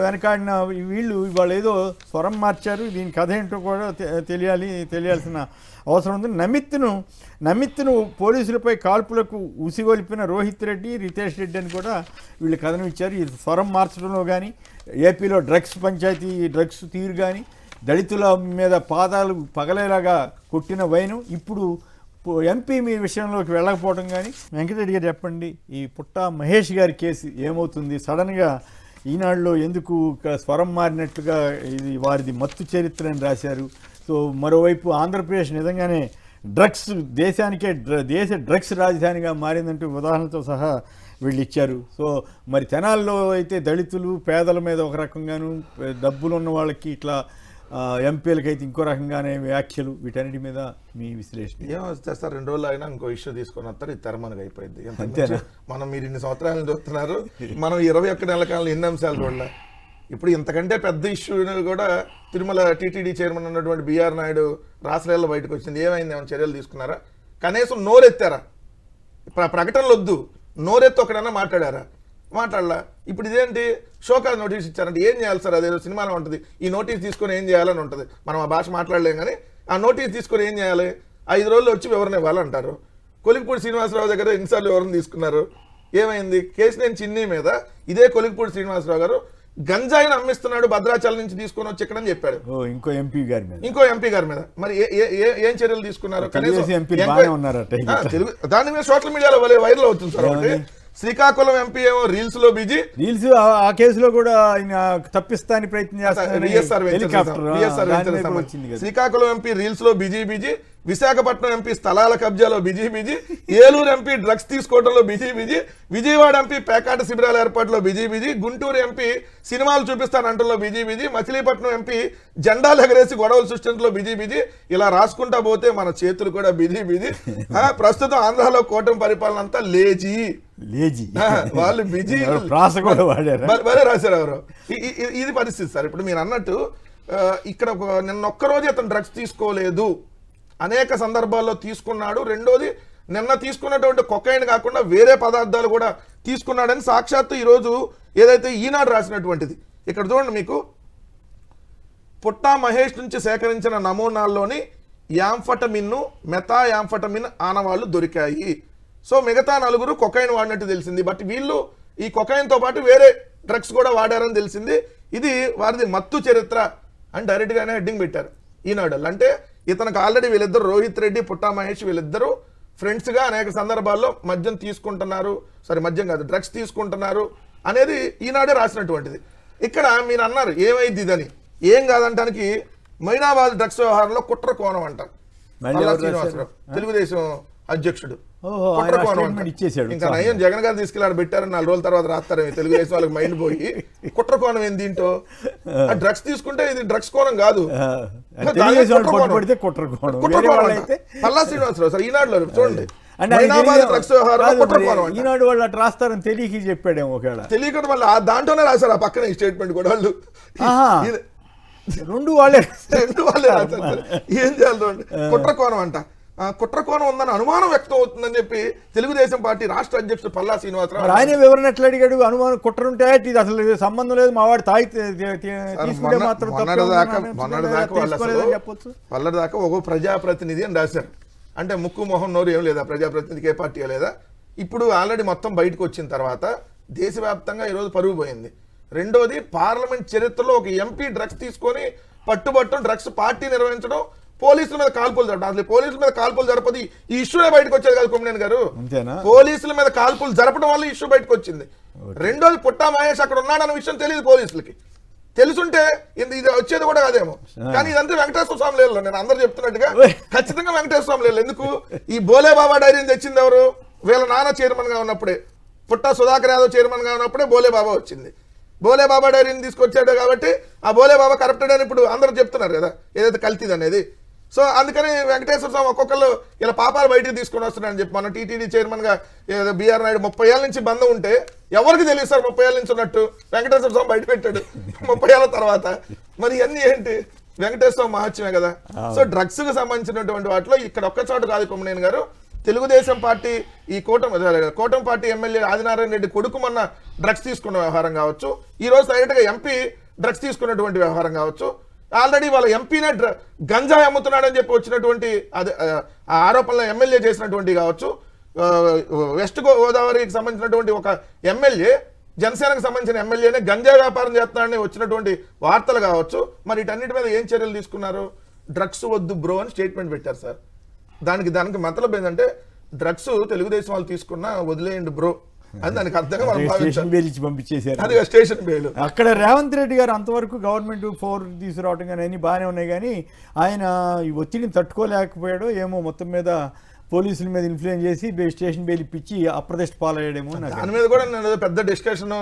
వెనకాడిన వీళ్ళు ఇవాళ ఏదో స్వరం మార్చారు. దీని కథ ఏంటో కూడా తెలియాల్సిన అవసరం ఉంది. నమిత్ను పోలీసులపై కాల్పులకు ఉసిగొల్పిన రోహిత్ రెడ్డి, రితేష్ రెడ్డి అని కూడా వీళ్ళు కథనం ఇచ్చారు. ఈ స్వరం మార్చడంలో కానీ, ఏపీలో డ్రగ్స్ పంచాయతీ డ్రగ్స్ తీరు కానీ, దళితుల మీద పాదాలు పగలేలాగా కొట్టిన వైను ఇప్పుడు ఎంపీ మీ విషయంలోకి వెళ్ళకపోవడం కానీ. వెంకటరెడ్డి గారు చెప్పండి, ఈ పుట్టా మహేష్ గారి కేసు ఏమవుతుంది? సడన్గా ఈనాడులో ఎందుకు స్వరం మారినట్లుగా ఇది వారిది మత్తు చరిత్ర అని రాశారు. సో మరోవైపు ఆంధ్రప్రదేశ్ నిజంగానే డ్రగ్స్ దేశ డ్రగ్స్ రాజధానిగా మారిందంటూ ఉదాహరణతో సహా వీళ్ళు ఇచ్చారు. సో మరి తెనాల్లో అయితే దళితులు పేదల మీద ఒక రకంగాను, డబ్బులు ఉన్న వాళ్ళకి ఇట్లా ఎంపీలకైతే ఇంకో రకంగానే వ్యాఖ్యలు. వీటన్నిటి మీద మీ విశ్లేషణ చేస్తారు? 2 రోజులు అయినా ఇంకో ఇష్యూ తీసుకొని వస్తారు, ఇది తెరమనగా అయిపోయింది. మనం మీరు ఇన్ని సంవత్సరాలను చూస్తున్నారు, మనం 21 నెలల కాలంలో ఎన్ని అంశాలు చూడలే. ఇప్పుడు ఇంతకంటే పెద్ద ఇష్యూ కూడా తిరుమల టీటీడీ చైర్మన్ ఉన్నటువంటి బిఆర్ నాయుడు రాసలీలలో బయటకు వచ్చింది. ఏమైంది? ఏమైనా చర్యలు తీసుకున్నారా? కనీసం నోరెత్తారా? ప్రకటనలు వద్దు, నోరెత్తి ఒకడన్నా మాట్లాడారా? మాట్లాడలా. ఇప్పుడు ఇదేంటి షోకాజ్ నోటీస్ ఇచ్చారంటే ఏం చేయాలి సార్? అదేదో సినిమాలో ఉంటుంది, ఈ నోటీస్ తీసుకొని ఏం చేయాలని ఉంటుంది. మనం ఆ భాష మాట్లాడలేం, కానీ ఆ నోటీస్ తీసుకొని ఏం చేయాలి? 5 రోజులు వచ్చి వివరణ ఇవ్వాలంటారు. కొలిక్పూడి శ్రీనివాసరావు దగ్గర ఎన్నిసార్లు వివరణ తీసుకున్నారు? ఏమైంది? కేసినేని చిన్ని మీద ఇదే కొలిక్పూడి శ్రీనివాసరావు గారు గంజాయిని అమ్మిస్తున్నాడు, భద్రాచలం నుంచి తీసుకొని వచ్చి ఎక్కడని చెప్పాడు ఇంకో ఎంపీ గారి మీద. మరి ఏం చర్యలు తీసుకున్నారు? దాని మీద సోషల్ మీడియాలో వైరల్ అవుతుంది సార్. ఒకటి శ్రీకాకుళం ఎంపీ ఏమో రీల్స్ లో బిజీ, ఆ కేసులో కూడా ఆయన తప్పిస్తానికి ప్రయత్నం చేస్తారు. శ్రీకాకుళం ఎంపీ రీల్స్ లో బిజీ, విశాఖపట్నం ఎంపీ స్థలాల కబ్జాలో బిజీ, ఏలూరు ఎంపీ డ్రగ్స్ తీసుకోవడంలో బిజీ, విజయవాడ ఎంపీ పేకాట శిబిరాల ఏర్పాటులో బిజీ, గుంటూరు ఎంపీ సినిమాలు చూపిస్తానంటలో బిజీ, మచిలీపట్నం ఎంపీ జెండాలు ఎగరేసి గొడవలు సృష్టించడంలో బిజీ. ఇలా రాసుకుంటా పోతే మన చేతులు కూడా బిజీ. ప్రస్తుతం ఆంధ్రాలో కూటమి పరిపాలన అంతా లేజీ, వాళ్ళు బిజీ భలే రాశారు ఎవరు. ఇది పరిస్థితి సార్. ఇప్పుడు మీరు అన్నట్టు ఇక్కడ నిన్నొక్కరోజు అతను డ్రగ్స్ తీసుకోలేదు, అనేక సందర్భాల్లో తీసుకున్నాడు. రెండోది, నిన్న తీసుకున్నటువంటి కొకైన్ కాకుండా వేరే పదార్థాలు కూడా తీసుకున్నాడని సాక్షాత్తు ఈరోజు ఏదైతే ఈనాడు రాసినటువంటిది. ఇక్కడ చూడండి, మీకు పుట్టా మహేష్ నుంచి సేకరించిన నమూనాల్లోని యాంఫటమిన్, మెథా యాంఫటమిన్ ఆనవాళ్లు దొరికాయి. సో మిగతా 4 కొకైన్ వాడినట్టు తెలిసింది. బట్ వీళ్ళు ఈ కొకైన్తో పాటు వేరే డ్రగ్స్ కూడా వాడారని తెలిసింది. ఇది వారిది మత్తు చరిత్ర అని డైరెక్ట్గానే హెడ్డింగ్ పెట్టారు ఈనాడు. అంటే ఇతనికి ఆల్రెడీ వీళ్ళిద్దరు, రోహిత్ రెడ్డి, పుట్టా మహేష్, వీళ్ళిద్దరూ ఫ్రెండ్స్గా అనేక సందర్భాల్లో మద్యం తీసుకుంటున్నారు, మద్యం కాదు డ్రగ్స్ తీసుకుంటున్నారు అనేది ఈనాడే రాసినటువంటిది. ఇక్కడ మీరు అన్నారు ఏమైంది ఇదని. ఏం కాదంటానికి మైనాబాద్ డ్రగ్స్ వ్యవహారంలో కుట్ర కోణం అంటారు శ్రీనివాసరావు, తెలుగుదేశం అధ్యక్షుడు. ఇంకా నయం జగన్ గారు తీసుకెళ్ళి పెట్టారని 4 రోజుల తర్వాత రాస్తారు తెలుగుదేశం వాళ్ళకి మైండ్ పోయి. కుట్ర కోణం ఏంది దీంట్లో? డ్రగ్స్ తీసుకుంటే ఇది డ్రగ్స్ కోణం కాదు, పల్లా శ్రీనివాసరావు సార్ ఈనాడులో చూడండి. ఈనాడు వాళ్ళు అట్లా రాస్తారని తెలియక చెప్పాడేమో, ఒకవేళ తెలియకుండా వాళ్ళు దాంట్లోనే రాశారు ఆ పక్కన స్టేట్మెంట్ కూడా. వాళ్ళు రెండు వాళ్ళే రాశారు. ఏం చేయాలి? కుట్ర కోణం అంట. కుట్రకోణం ఉందని అనుమానం వ్యక్తం అవుతుందని చెప్పి తెలుగుదేశం పార్టీ రాష్ట్ర అధ్యక్షుడు పల్లా శ్రీనివాసరావు ఆయన వివరణ ఎట్లా అడిగాడు? అనుమానం కుట్ర ఉంటే ఇది అసలు సంబంధం లేదు, మా వాడు తాగి తీసుకుంటే మాత్రం చెప్పొచ్చు. పల్లదాకా ఒక ప్రజాప్రతినిధి అని రాశారు. అంటే ముక్కు మొహం నోరు ఏం లేదా, ప్రజాప్రతినిధికి ఏ పార్టీ లేదా. ఇప్పుడు ఆల్రెడీ మొత్తం బయటకు వచ్చిన తర్వాత దేశవ్యాప్తంగా ఈరోజు పరుగు పోయింది. రెండోది, పార్లమెంట్ చరిత్రలో ఒక ఎంపీ డ్రగ్స్ తీసుకొని పట్టుబట్టడం, డ్రగ్స్ పార్టీ నిర్వహించడం, పోలీసుల మీద కాల్పులు జరపడం. అసలు పోలీసుల మీద కాల్పులు జరపది ఈ ఇష్యూనే బయటకు వచ్చేది కాదు కొమ్మినేని గారు. పోలీసుల మీద కాల్పులు జరపడం వల్ల ఇష్యూ బయటకు వచ్చింది. రెండోది, పుట్టా మహేష్ అక్కడ ఉన్నాడన్న విషయం తెలియదు పోలీసులకి. తెలుసుంటే ఇది వచ్చేది కూడా కాదేమో. కానీ ఇదంతా వెంకటేశ్వర స్వామి లేదు. నేను అందరూ చెప్తున్నట్టుగా ఖచ్చితంగా వెంకటేశ్వర స్వామి లేదు. ఎందుకు? ఈ బోలే బాబా డైరీని తెచ్చింది ఎవరు? వీళ్ళ నాన్న చైర్మన్ గా ఉన్నప్పుడే, పుట్టా సుధాకర్ యాదవ్ చైర్మన్ గా ఉన్నప్పుడే బోలే బాబా వచ్చింది. బోలే బాబా డైరీని తీసుకొచ్చాడు కాబట్టి ఆ బోలే బాబా కరప్టెడ్ అని ఇప్పుడు అందరూ చెప్తున్నారు కదా, ఏదైతే కల్తీది అనేది. సో అందుకని వెంకటేశ్వర స్వామి ఒక్కొక్కరు ఇలా పాపాలు బయటికి తీసుకొని వస్తున్నారని చెప్పి మన టీటీడీ చైర్మన్ గా బిఆర్ నాయుడు 30 ఏళ్ళ నుంచి బంధం ఉంటే ఎవరికి తెలియదు సార్ 30 ఏళ్ళ నుంచి ఉన్నట్టు. వెంకటేశ్వర స్వామి బయట పెట్టాడు 30 ఏళ్ళ తర్వాత. మరి ఇవన్నీ ఏంటి? వెంకటేశ్వర స్వామి మహత్యమే కదా. సో డ్రగ్స్ కు సంబంధించినటువంటి వాటిలో ఇక్కడ ఒక్కచోటు కాదు కొమ్మినేని గారు, తెలుగుదేశం పార్టీ ఈ కూటమి పార్టీ ఎమ్మెల్యే ఆదినారాయణ రెడ్డి కొడుకు మొన్న డ్రగ్స్ తీసుకున్న వ్యవహారం కావచ్చు, ఈ రోజు డైరెక్ట్గా ఎంపీ డ్రగ్స్ తీసుకున్నటువంటి వ్యవహారం కావచ్చు, ఆల్రెడీ వాళ్ళ ఎంపీనే గంజాయి అమ్ముతున్నాడని చెప్పి వచ్చినటువంటి ఆరోపణలు ఎమ్మెల్యే చేసినటువంటి కావచ్చు, వెస్ట్ గోదావరికి సంబంధించినటువంటి ఒక ఎమ్మెల్యే, జనసేనకు సంబంధించిన ఎమ్మెల్యేనే గంజాయి వ్యాపారం చేస్తున్నాడని వచ్చినటువంటి వార్తలు కావచ్చు. మరి వీటన్నిటి మీద ఏం చర్యలు తీసుకున్నారు? డ్రగ్స్ వద్దు బ్రో అని స్టేట్మెంట్ పెట్టారు సార్. దానికి మతలబ్ ఏంటంటే డ్రగ్స్ తెలుగుదేశం వాళ్ళు తీసుకున్నా వదిలేయండి బ్రో అని దానికి అర్థంగా స్టేషన్ బెయిల్ ఇచ్చి పంపించేశారు. అది స్టేషన్ బెయిల్. అక్కడ రేవంత్ రెడ్డి గారు అంతవరకు గవర్నమెంట్ 4 తీసుకురావడం కానీ అన్ని బాగానే ఉన్నాయి, కానీ ఆయన ఈ ఒత్తిడిని తట్టుకోలేకపోయాడు ఏమో, మొత్తం మీద పోలీసుల మీద ఇన్ఫ్లుయెన్స్ చేసి స్టేషన్ బెయిల్ ఇప్పించి అప్రదిష్ట పాలయ్యాడేమో. దాని మీద కూడా నేను పెద్ద డిస్కషన్,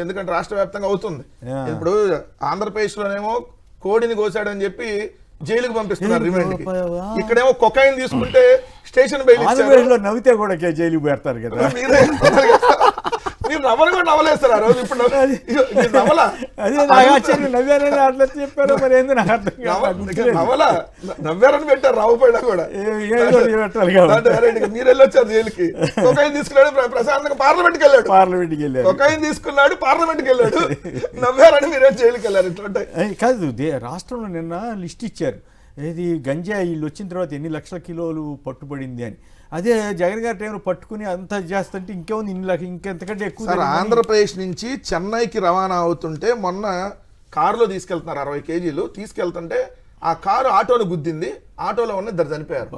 ఎందుకంటే రాష్ట్ర వ్యాప్తంగా అవుతుంది. ఇప్పుడు ఆంధ్రప్రదేశ్ లోనేమో కోడిని కోసాడని చెప్పి జైలుకు పంపిస్తున్నారు రిమాండ్కి. ఇక్కడేమో కొకైన్ తీసుకుంటే స్టేషన్ బెయిల్ ఇచ్చారు. నవ్వితే కూడా జైలుకు పెడతారు కదా. మీరు నవ్వలు కూడా నవ్వలేస్తారు ఆ రోజు. ఇప్పుడు నవ్వారని పెట్టారు రావుపైన కూడా. మీరు వెళ్ళొచ్చారు జైలుకి. కొకైన్ తీసుకున్నాడు, ప్రశాంతంగా పార్లమెంట్కి వెళ్ళాడు. కొకైన్ తీసుకున్నాడు, పార్లమెంట్కి వెళ్ళాడు. నవ్వారని మీరే జైలుకి వెళ్ళారు. ఇట్లా కాదు, రాష్ట్రంలో నిన్న లిస్ట్ ఇచ్చారు, ఏది గంజాయి వీళ్ళు వచ్చిన తర్వాత ఎన్ని లక్షల కిలోలు పట్టుబడింది అని. అదే జగన్ గారి టైంలో పట్టుకుని అంత చేస్తుంటే ఇంకేముంది, ఇంకెంతకంటే ఎక్కువ. ఆంధ్రప్రదేశ్ నుంచి చెన్నైకి రవాణా అవుతుంటే మొన్న కారులో తీసుకెళ్తున్నారు 60 కేజీలు తీసుకెళ్తుంటే ఆ కారు ఆటోను గుద్దింది. ఆటోలో ఉన్న 2 చనిపోయారు.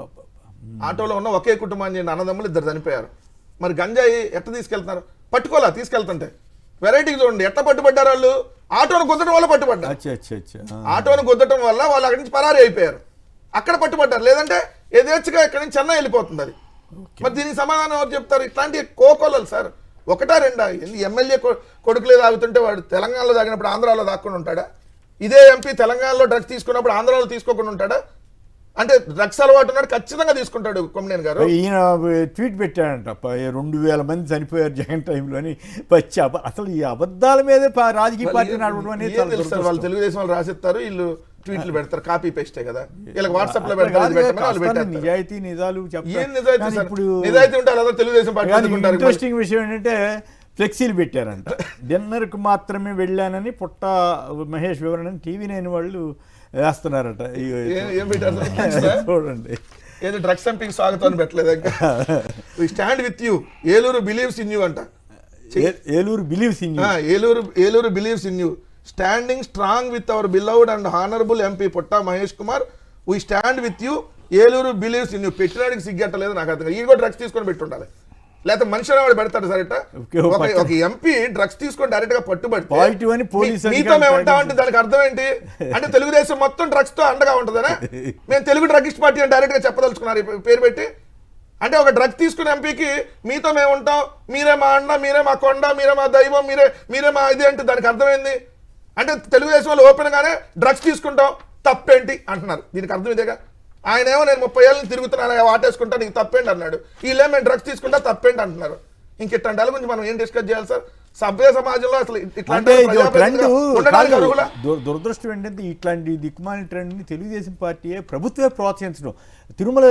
ఆటోలో ఉన్న ఒకే కుటుంబాన్ని అన్నదమ్ములు 2 చనిపోయారు. మరి గంజాయి ఎట్ట తీసుకెళ్తున్నారు? పట్టుకోలే తీసుకెళ్తుంటే. వెరైటీ చూడండి ఎట్లా పట్టుబడ్డారు వాళ్ళు. ఆటోను గుద్దడం వల్ల పట్టుబడ్డారు. ఆటోను గుద్దటం వల్ల వాళ్ళు అక్కడి నుంచి పరారీ అయిపోయారు. అక్కడ పట్టుబడ్డారు. లేదంటే యథేచ్ఛగా ఇక్కడి నుంచి చెన్నై వెళ్ళిపోతుంది అది. మరి దీనికి సమాధానం ఎవరు చెప్తారు? ఇట్లాంటి కోకొల్లలు సార్. 1 2 ఎమ్మెల్యే కొడుకులే తాగుతుంటే వాడు తెలంగాణలో తాగినప్పుడు ఆంధ్రాలో తాకుండా ఉంటాడా? ఇదే ఎంపీ తెలంగాణలో డ్రగ్స్ తీసుకున్నప్పుడు ఆంధ్రాలో తీసుకోకుండా ఉంటాడా? అంటే డ్రగ్స్ అలవాటు ఉన్నాడు, ఖచ్చితంగా తీసుకుంటాడు కొమ్మినేని గారు. ఈయన ట్వీట్ పెట్టాడంట, 2000 మంది చనిపోయారు జగన్ టైంలో అని. అసలు ఈ అబద్ధాల మీదే రాజకీయ పార్టీ నడవడం అనేది వాళ్ళు తెలుగుదేశం వాళ్ళు రాసిస్తారు, వీళ్ళు ట్వీట్లు పెడతారు, కాపీ పేస్టే కదా. వీళ్ళకి వాట్సాప్ లో పెడతారు. నిజాయితీ నిజాలు నిజాయితీ ఉంటే అలా తెలుగుదేశం పార్టీ. ఇంట్రెస్టింగ్ విషయం ఏంటంటే ఫ్లెక్సీలు పెట్టారంట. డిన్నర్కు మాత్రమే వెళ్ళానని పుట్ట మహేష్ వివరణ TV9 వాళ్ళు వేస్తున్నారట. చూడండి, ఏదో డ్రగ్స్ ఎంపీకి స్వాగతం అని పెట్టలేదు. We stand with you, Eluru believes in you అంట. Eluru believes in you, Eluru believes in you, standing strong with our beloved and honourable MP Putta Mahesh Kumar, we stand with you, Eluru believes in you. పెట్టినాడికి సిగ్గట్టలేదు నాకు అర్థం. ఈ కూడా డ్రగ్స్ తీసుకొని పెట్టుండాలి, లేకపోతే మనిషి వాడు పెడతాడు సార్. ఇట్లా ఒక ఎంపీ డ్రగ్స్ తీసుకొని డైరెక్ట్ గా పట్టుబట్టి మీతో మేము ఉంటామంటే దానికి అర్థం ఏంటి? అంటే తెలుగుదేశం మొత్తం డ్రగ్స్ తో అండగా ఉంటుందనే మేము తెలుగు డ్రగిస్ట్ పార్టీ అని డైరెక్ట్ గా చెప్పదలుచుకున్నారు పేరు పెట్టి. అంటే ఒక డ్రగ్ తీసుకునే ఎంపీకి మీతో మేము ఉంటాం, మీరే మా అండ, మీరే మా కొండ, మీరే మా దైవం, మీరే మా ఇది అంటే దానికి అర్థమైంది. అంటే తెలుగుదేశం వాళ్ళు ఓపెన్ గానే డ్రగ్స్ తీసుకుంటాం తప్పేంటి అంటున్నారు. దీనికి అర్థం ఇదేగా. ఆయన ఏమో నేను 30 ఏళ్ళని తిరుగుతున్నాను వాటేసుకుంటా నీకు తప్పేంటి అన్నాడు. వీళ్ళే మేము డ్రగ్స్ తీసుకుంటా తప్పేంటి అంటున్నారు. ఇంకెట్లాంటి వాళ్ళ గురించి మనం ఏం డిస్కస్ చేయాలి సార్? సభ్య సమాజంలో అసలు ఇట్లాంటి అంటే ఇది ఒక ట్రెండ్ ఉండడానికి అర్హులా? దురదృష్టం ఏంటంటే ఇట్లాంటి దిక్కుమాలి ట్రెండ్ ని తెలుగుదేశం పార్టీయే ప్రభుత్వమే ప్రోత్సహించడం. తిరుమల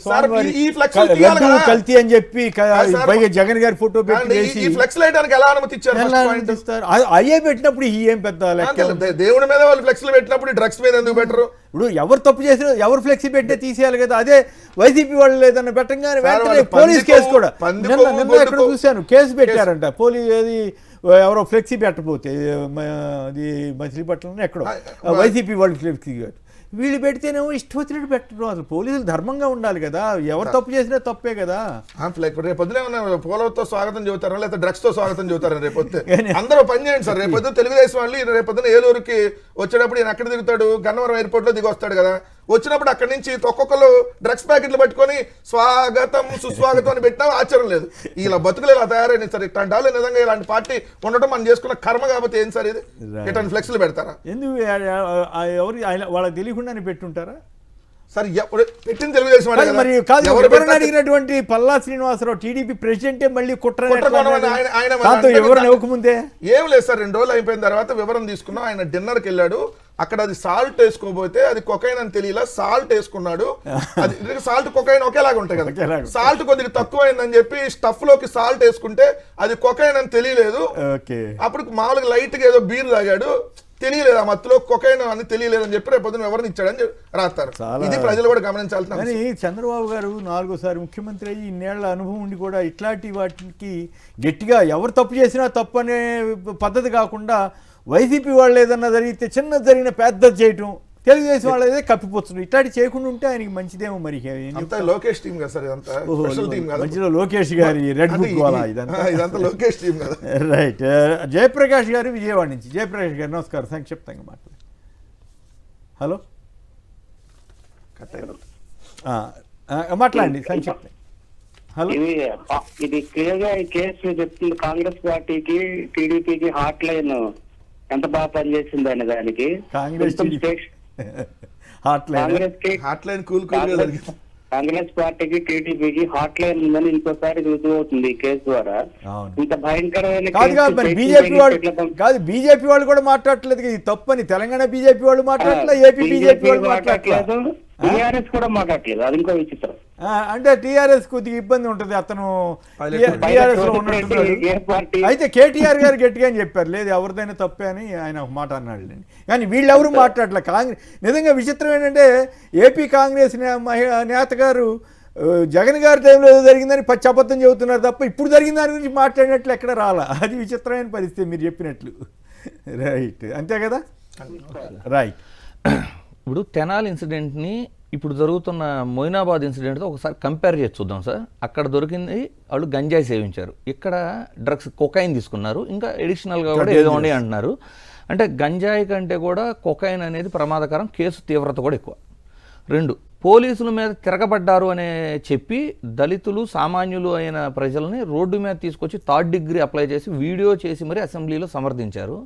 స్వామివారి ఈ ఫ్లెక్స్ తీయాలి లడ్డూ కదా? కల్తీ అని చెప్పి సార్, పైగా జగన్ గారి ఫోటో పెట్టి వేసి ఈ ఫ్లెక్స్ వేయడానికి ఎలా అనుమతి ఇచ్చారు? ఎలా first point. అనుమతిస్తారు? అయ్యే పెట్టినప్పుడు ఈ ఏం పెద్ద లెక్క. దేవుడి మీద వాళ్ళు ఫ్లెక్స్లు పెట్టినప్పుడు డ్రగ్స్ మీద ఎందుకు పెట్టరు? ఇప్పుడు ఎవరు తప్పు చేసినా ఎవరు ఫ్లెక్సీ పెట్టే తీసేయాలి కదా. అదే వైసీపీ వాళ్ళు లేదన్నా పెట్టంగానే వెంటనే వాళ్ళు పోలీస్ కేసు కూడా పంది నిన్న కొవ్వు, ఎక్కడ గొడ్డు చూశాను కేసు పెట్టారంట. అది ఎవరో ఫ్లెక్సీ పెట్టకపోతే అది మచిలీపట్నంలో ఎక్కడో వైసీపీ వాళ్ళు ఫ్లెక్సీ వీళ్ళు పెడితేనేమో ఇష్టం వచ్చినట్టు పెట్టడం. అసలు పోలీసులు ధర్మంగా ఉండాలి కదా. ఎవరు తప్పు చేసినా తప్పే కదా. రేపు పొద్దున పోలవతో స్వాగతం చెబుతారా లేకపోతే డ్రగ్స్ తో స్వాగతం చెబుతారా? రేపొద్దు అందరూ పని చేయండి సార్. రేపొద్దు తెలుగుదేశం వాళ్ళు రేపొద్దున ఏలూరుకి వచ్చేటప్పుడు ఈయన ఎక్కడ దిగుతాడు? గన్నవరం ఎయిర్పోర్ట్ లో దిగి వస్తాడు కదా. వచ్చినప్పుడు అక్కడి నుంచి ఒక్కొక్కరు డ్రగ్స్ ప్యాకెట్లు పట్టుకొని స్వాగతం సుస్వాగతం అని పెట్టినా ఆశ్చర్యం లేదు. ఇలా బతుకులు ఇలా తయారైంది సార్. ఇట్లాంటి వాళ్ళు నిజంగా ఇలాంటి పార్టీ ఉండటం మనం చేసుకున్న కర్మ కాబట్టి ఏం సార్ ఇది? ఇట్లాంటి ఫ్లెక్స్లు పెడతారా? ఎందుకు ఎవరు వాళ్ళకి తెలియకుండానే పెట్టుంటారా సార్? పెట్టింది తెలుగుదేశం మరి కాదు. ఎవరిని అడిగినటువంటి పల్లా శ్రీనివాసరావు టీడీపీ ప్రెసిడెంటే మళ్ళీ కుట్ర ఎవరు ఇవ్వకముందే ఏం లేదు సార్. 2 రోజులు అయిపోయిన తర్వాత వివరం తీసుకున్నాం. ఆయన డిన్నర్కి వెళ్ళాడు. అక్కడ అది సాల్ట్ వేసుకోబోతే అది కొకైన్ అని తెలియలా, సాల్ట్ వేసుకున్నాడు. అది సాల్ట్ కొకైన్ ఒకేలాగా ఉంటాయి కదా. సాల్ట్ కొద్దిగా తక్కువైందని చెప్పి స్టఫ్ లోకి సాల్ట్ వేసుకుంటే అది కొకైన్ అని తెలియలేదు. అప్పుడు మామూలుగా లైట్ గా ఏదో బీర్ తాగాడు, తెలియలేదు. ఆ మత్తులో కొకైన్ అని తెలియలేదని చెప్పి రేపు పొద్దున ఎవరిని ఇచ్చాడని రాస్తారు. ఇది ప్రజలు కూడా గమనించాల్సిన. కానీ చంద్రబాబు గారు 4సారి ముఖ్యమంత్రి అయ్యి ఇన్నేళ్ల అనుభవం ఉండి కూడా ఇట్లాంటి వాటికి గట్టిగా ఎవరు తప్పు చేసినా తప్పు అనే పద్ధతి కాకుండా వైసీపీ వాళ్ళు ఏదన్నా జరిగితే చిన్న జరిగిన పెద్ద చేయటం, తెలుగుదేశం వాళ్ళు ఏదో కప్పిపోతున్నారు. ఇట్లాంటి చేయకుండా ఉంటే ఆయనకి మంచిదేమో. మరి లోకేష్ టీం కదా సార్ ఇదంతా. మధ్యలో లోకేష్ గారి రెడ్ బుక్ ఇదంతా లోకేష్ టీం కదా. రైట్. జయప్రకాష్ గారు విజయవాడ నుంచి. జయప్రకాష్ గారు నమస్కారం. సంక్షిప్తంగా మాట్లాడు. హలో మాట్లాడండి సంక్షిప్తంగా. హలో. ఇది క్లియర్ గా ఈ కేసు చెప్తుంది. కాంగ్రెస్ పార్టీకి టీడీపీకి హాట్ లైన్ ఎంత బాగా పనిచేసింది అనే దానికి కాంగ్రెస్ పార్టీకి టీడీపీకి హాట్ లైన్ ఉందని ఇంకోసారి రుజువు అవుతుంది ఈ కేసు ద్వారా. ఇంత భయంకరమైన బీజేపీ వాళ్ళు కూడా మాట్లాడట్లేదు. ఇది తప్పని తెలంగాణ బీజేపీ వాళ్ళు మాట్లాడట్లేదు, ఏపీ బీజేపీ వాళ్ళు మాట్లాడట్లేదు, టీఆర్ఎస్ కూడా మాట్లాడట్లేదు. అది ఇంకో విచిత్రం. అంటే టీఆర్ఎస్ కొద్దిగా ఇబ్బంది ఉంటుంది. అతను టీఆర్ఎస్ లో ఉన్నట్టున్నాడు. అయితే కేటీఆర్ గారు గట్టిగా అని చెప్పారు, లేదు ఎవరిదైనా తప్పే అని ఆయన ఒక మాట అన్నాడు. కానీ వీళ్ళెవరూ మాట్లాడలే. కాంగ్రెస్ నిజంగా విచిత్రం ఏంటంటే ఏపీ కాంగ్రెస్ నేత గారు జగన్ గారి టైంలో ఏదో జరిగిందని పచ్చి అబద్ధం చెబుతున్నారు తప్ప ఇప్పుడు జరిగిన దాని గురించి మాట్లాడినట్లు ఎక్కడ రాలా. అది విచిత్రమైన పరిస్థితి మీరు చెప్పినట్లు. రైట్, అంతే కదా. రైట్. ఇప్పుడు తెనాలి ఇన్సిడెంట్ని ఇప్పుడు జరుగుతున్న మొయినాబాద్ ఇన్సిడెంట్తో ఒకసారి కంపేర్ చేసి చూద్దాం సార్. అక్కడ దొరికింది వాళ్ళు గంజాయి సేవించారు, ఇక్కడ డ్రగ్స్ కొకైన్ తీసుకున్నారు, ఇంకా ఎడిషనల్గా కూడా ఏదో ఉండి అంటున్నారు. అంటే గంజాయి కంటే కూడా కొకైన్ అనేది ప్రమాదకరం, కేసు తీవ్రత కూడా ఎక్కువ. 2, పోలీసుల మీద తిరగబడ్డారు అనే చెప్పి దళితులు సామాన్యులు అయిన ప్రజల్ని రోడ్డు మీద తీసుకొచ్చి 3rd డిగ్రీ అప్లై చేసి వీడియో చేసి మరీ అసెంబ్లీలో సమర్థించారు.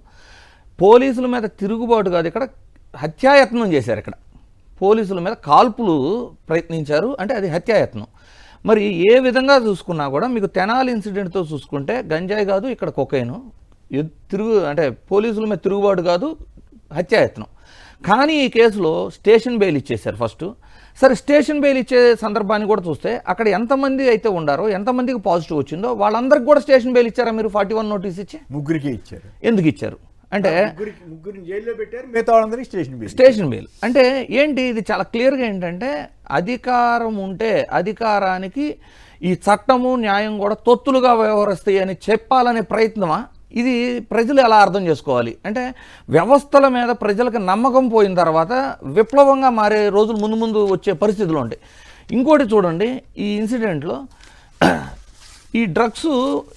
పోలీసుల మీద తిరుగుబాటు కాదు, ఇక్కడ హత్యాయత్నం చేశారు. ఇక్కడ పోలీసుల మీద కాల్పులు ప్రయత్నించారు, అంటే అది హత్యాయత్నం. మరి ఏ విధంగా చూసుకున్నా కూడా మీకు తెనాలి ఇన్సిడెంట్తో చూసుకుంటే గంజాయి కాదు, ఇక్కడ కొకైను అంటే పోలీసుల మీద తిరుగుబాటు కాదు, హత్యాయత్నం. కానీ ఈ కేసులో స్టేషన్ బెయిల్ ఇచ్చేశారు ఫస్ట్. సరే, స్టేషన్ బెయిల్ ఇచ్చే సందర్భాన్ని కూడా చూస్తే అక్కడ ఎంతమంది అయితే ఉండారో, ఎంతమందికి పాజిటివ్ వచ్చిందో వాళ్ళందరికీ కూడా స్టేషన్ బెయిల్ ఇచ్చారా మీరు? 41 నోటీస్ ఇచ్చి 3కే ఇచ్చారు. ఎందుకు ఇచ్చారు అంటే ముగ్గురిని జైల్లో పెట్టారు, మిగతా వాళ్ళందరికీ స్టేషన్ బెయిల్. అంటే ఏంటి, ఇది చాలా క్లియర్గా ఏంటంటే అధికారం ఉంటే అధికారానికి ఈ చట్టము న్యాయం కూడా తొత్తులుగా వ్యవహరిస్తాయి అని చెప్పాలనే ప్రయత్నమా ఇది? ప్రజలు ఎలా అర్థం చేసుకోవాలి అంటే వ్యవస్థల మీద ప్రజలకు నమ్మకం పోయిన తర్వాత విప్లవంగా మారే రోజులు ముందు ముందు వచ్చే పరిస్థితులు ఉంటాయి. ఇంకోటి చూడండి, ఈ ఇన్సిడెంట్లో ఈ డ్రగ్స్